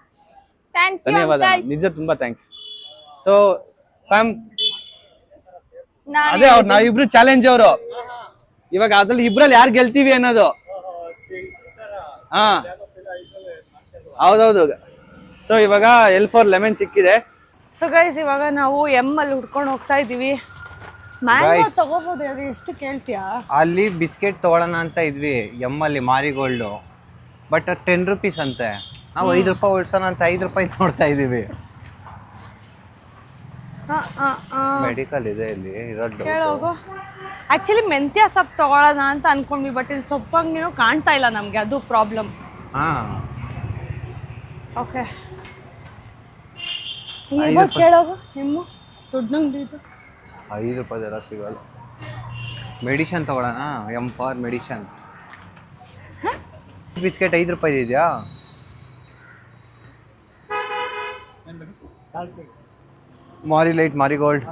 ಥ್ಯಾಂಕ್ ಯು ಧನ್ಯವಾದ ಅಣ್ಣ. ಅಂಕಲ್. ನಿಜ ತುಂಬಾ ಥ್ಯಾಂಕ್ಸ್. ಸೊ ಫ್ಯಾಮ್ ನಾನು ಅದೇ ಅವ್ರು ನಾವಿಬ್ರು ಚಾಲೆಂಜ್ ಅವರು. ಇವಾಗ ಅದ್ರಲ್ಲಿ ಇಬ್ರಲ್ಲಿ ಯಾರು ಗೆಲ್ತೀವಿ ಅನ್ನೋದು. ಹಾ ಹೌದೌದು. ಸೊ ಇವಾಗ L4 ಲೆಮನ್ ಸಿಕ್ಕಿದೆ. ಸೊ ಗೈಸ್ ಇವಾಗ ನಾವು ಅಲ್ಲಿ ಹುಡ್ಕೊಂಡು ಹೋಗ್ತಾ ಇದೀವಿ. Mango Guys. ತಗೋಬೋದು, ಅದು ಎಷ್ಟು ಕೇಳ್ತೀಯಾ? ಅಲ್ಲಿ ಬಿಸ್ಕೆಟ್ ತೊಗೊಳೋಣ ಅಂತ ಇದ್ವಿ ಅಲ್ಲಿ ಮಾರಿಗೋಲ್ಡು, ಬಟ್ 10 ರೂಪೀಸ್ ಅಂತೆ. ನಾವು 5 ರೂಪಾಯಿ ಉಳ್ಸೋಣ ಅಂತ 5 ರೂಪಾಯಿ ನೋಡ್ತಾ ಇದೀವಿ. ಮೆಡಿಕಲ್ ಇದೆ ಇಲ್ಲಿ ಇರೋದು. ಕೇಳೋಗು. ಆಕ್ಚುಲಿ ಮೆಂತ್ಯ ಸೊಪ್ಪು ತಗೊಳ್ಳೋಣ ಅಂತ ಅನ್ಕೊಂಡ್ವಿ, ಬಟ್ ಇಲ್ಲಿ ಸೊಪ್ಪಂಗೇನು ಕಾಣ್ತಾ ಇಲ್ಲ ನಮಗೆ, ಅದು ಪ್ರಾಬ್ಲಮ್. ಹಾ ಓಕೆ ಕೇಳೋಗು. ನಿಮ್ಮ ದುಡ್ಡು ಇದು 5 ರೂಪಾಯಿದೆಲ್ಲ ಸಿಗಲ್ಲ. ಮೆಡಿಷನ್ ತಗೊಳ್ಳೋಣ, ಫಾರ್ ಮೆಡಿಷನ್. ಬಿಸ್ಕೆಟ್ 5 ರೂಪಾಯಿ ಇದೆಯಾ? ಮಾರಿಲೈಟ್ ಮಾರಿಗೋಲ್ಡ್.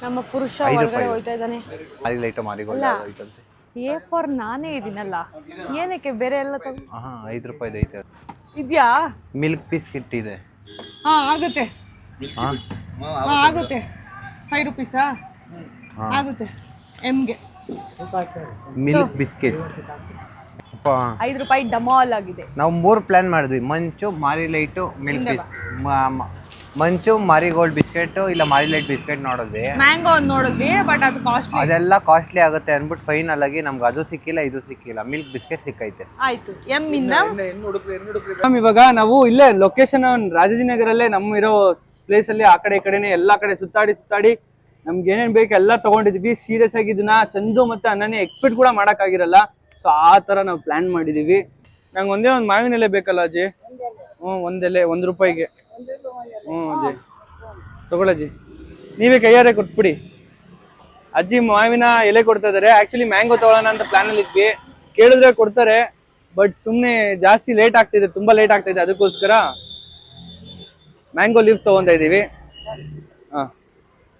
ನಮ್ಮ ಪುರುಷ 5 ಹೊರಗಡೆ ರೂಪಾಯಿ. ಹೋಗ್ತಾ ಇದ್ದಾನೆ. ಮಾರಿಲೈಟ್ ಮಾರಿಗೋಲ್ಡ್ ಅಲ್ಲ. ಐತಂತೆ. A4 ನಾನೇ ಇದೀನಲ್ಲ, ಏನಕ್ಕೆ ಬೇರೆ ಎಲ್ಲ ತಗೋ? ಹಾ 5 ರೂಪಾಯಿದು ಐತೆ. ಇದ್ಯಾ? ಮಿಲ್ಕ್ ಬಿಸ್ಕೆಟ್ ಇದೆ. ಹಾ ಆಗುತ್ತೆ. ಹಾ ಹಾ ಆಗುತ್ತೆ. 5 ರೂಪೀಸಾ? ಆಗುತ್ತೆ. ಎಮ್ಗೆ ಮಿಲ್ಕ್ ಬಿಸ್ಕೆಟ್. 5 ರೂಪಾಯಿ ಡಮಾಲ್ ಆಗಿದೆ. ನಾವು 3 ಪ್ಲಾನ್ ಮಾಡಿದ್ವಿ, ಮಂಚು ಮಾರಿಲೈಟು ಮಿಲ್ಕ್ ಮಂಚು ಮಾರಿಗೋಲ್ಡ್ ಬಿಸ್ಕೆಟ್ ಇಲ್ಲ ಮಾರಿಲೈಟ್ ಬಿಸ್ಕೆಟ್ ನೋಡಿದ್ವಿ. ಮ್ಯಾಂಗೋ ಒಂದು ನೋಡಿದ್ವಿ, ಬಟ್ ಅದು ಕಾಸ್ಟ್ಲಿ. ಅದೆಲ್ಲ ಕಾಸ್ಟ್ಲಿ ಆಗುತ್ತೆ ಅಂದ್ಬಿಟ್ಟು ಫೈನಲ್ ಆಗಿ ನಮ್ಗೆ ಅದು ಸಿಕ್ಕಿಲ್ಲ, ಇದು ಸಿಕ್ಕಿಲ್ಲ. ಮಿಲ್ಕ್ ಬಿಸ್ಕೆಟ್ ಸಿಕ್ಕೈತೆ. ಆಯ್ತು. ಎಮ್ ಇಂದ ಮ್ಯಾಮ್ ಇವಾಗ ನಾವು ಇಲ್ಲೇ ಲೊಕೇಶನ್ ರಾಜಾಜಿನಗರಲ್ಲೇ ನಮ್ಮ ಇರೋ ಪ್ಲೇಸ್ ಅಲ್ಲಿ ಆ ಕಡೆ ಈ ಕಡೆನೆ ಎಲ್ಲಾ ಕಡೆ ಸುತ್ತಾಡಿ ನಮ್ಗೆ ಏನೇನ್ ಬೇಕು ಎಲ್ಲ ತಗೊಂಡಿದ್ವಿ. ಸೀರಿಯಸ್ ಆಗಿ ಇದನ್ನ ಚಂದು ಮತ್ತೆ ಅಣ್ಣನೇ ಎಕ್ಸ್ಪೆಕ್ಟ್ ಕೂಡ ಮಾಡಕ್ಕಾಗಿರಲ್ಲ. ಸೊ ಆ ತರ ನಾವು ಪ್ಲಾನ್ ಮಾಡಿದೀವಿ. ನಂಗೆ ಒಂದೇ ಒಂದು ಮಾವಿನ ಎಲೆ ಬೇಕಲ್ಲ ಅಜ್ಜಿ? ಒಂದೆಲೆ 1 ರೂಪಾಯಿಗೆ. ಅಜ್ಜಿ ತಗೊಳಜ್ಜಿ, ನೀವೇ ಕೈಯಾರೆ ಕೊಟ್ಬಿಡಿ. ಅಜ್ಜಿ ಮಾವಿನ ಎಲೆ ಕೊಡ್ತಾ ಇದಾರೆ. ಆಕ್ಚುಲಿ ಮ್ಯಾಂಗೋ ತಗೊಳ್ಳೋಣ ಅಂತ ಪ್ಲಾನ್ ಅಲ್ಲಿ ಇದ್ವಿ, ಕೇಳಿದ್ರೆ ಕೊಡ್ತಾರೆ, ಬಟ್ ಸುಮ್ನೆ ಜಾಸ್ತಿ ಲೇಟ್ ಆಗ್ತಿದೆ, ತುಂಬಾ ಲೇಟ್ ಆಗ್ತಿದೆ. ಅದಕ್ಕೋಸ್ಕರ ಮ್ಯಾಂಗೋ ಲೀಫ್ ತಗೊಂತಾ ಇದೀವಿ. ಹಾ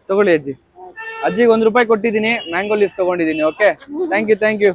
ತಗೊಳ್ಳಿ ಅಜ್ಜಿ. ಅಜ್ಜಿಗೆ 1 ರೂಪಾಯಿ ಕೊಟ್ಟಿದ್ದೀನಿ, ಮ್ಯಾಂಗೋ ಲೀಫ್ ತಗೊಂಡಿದ್ದೀನಿ. Okay thank you.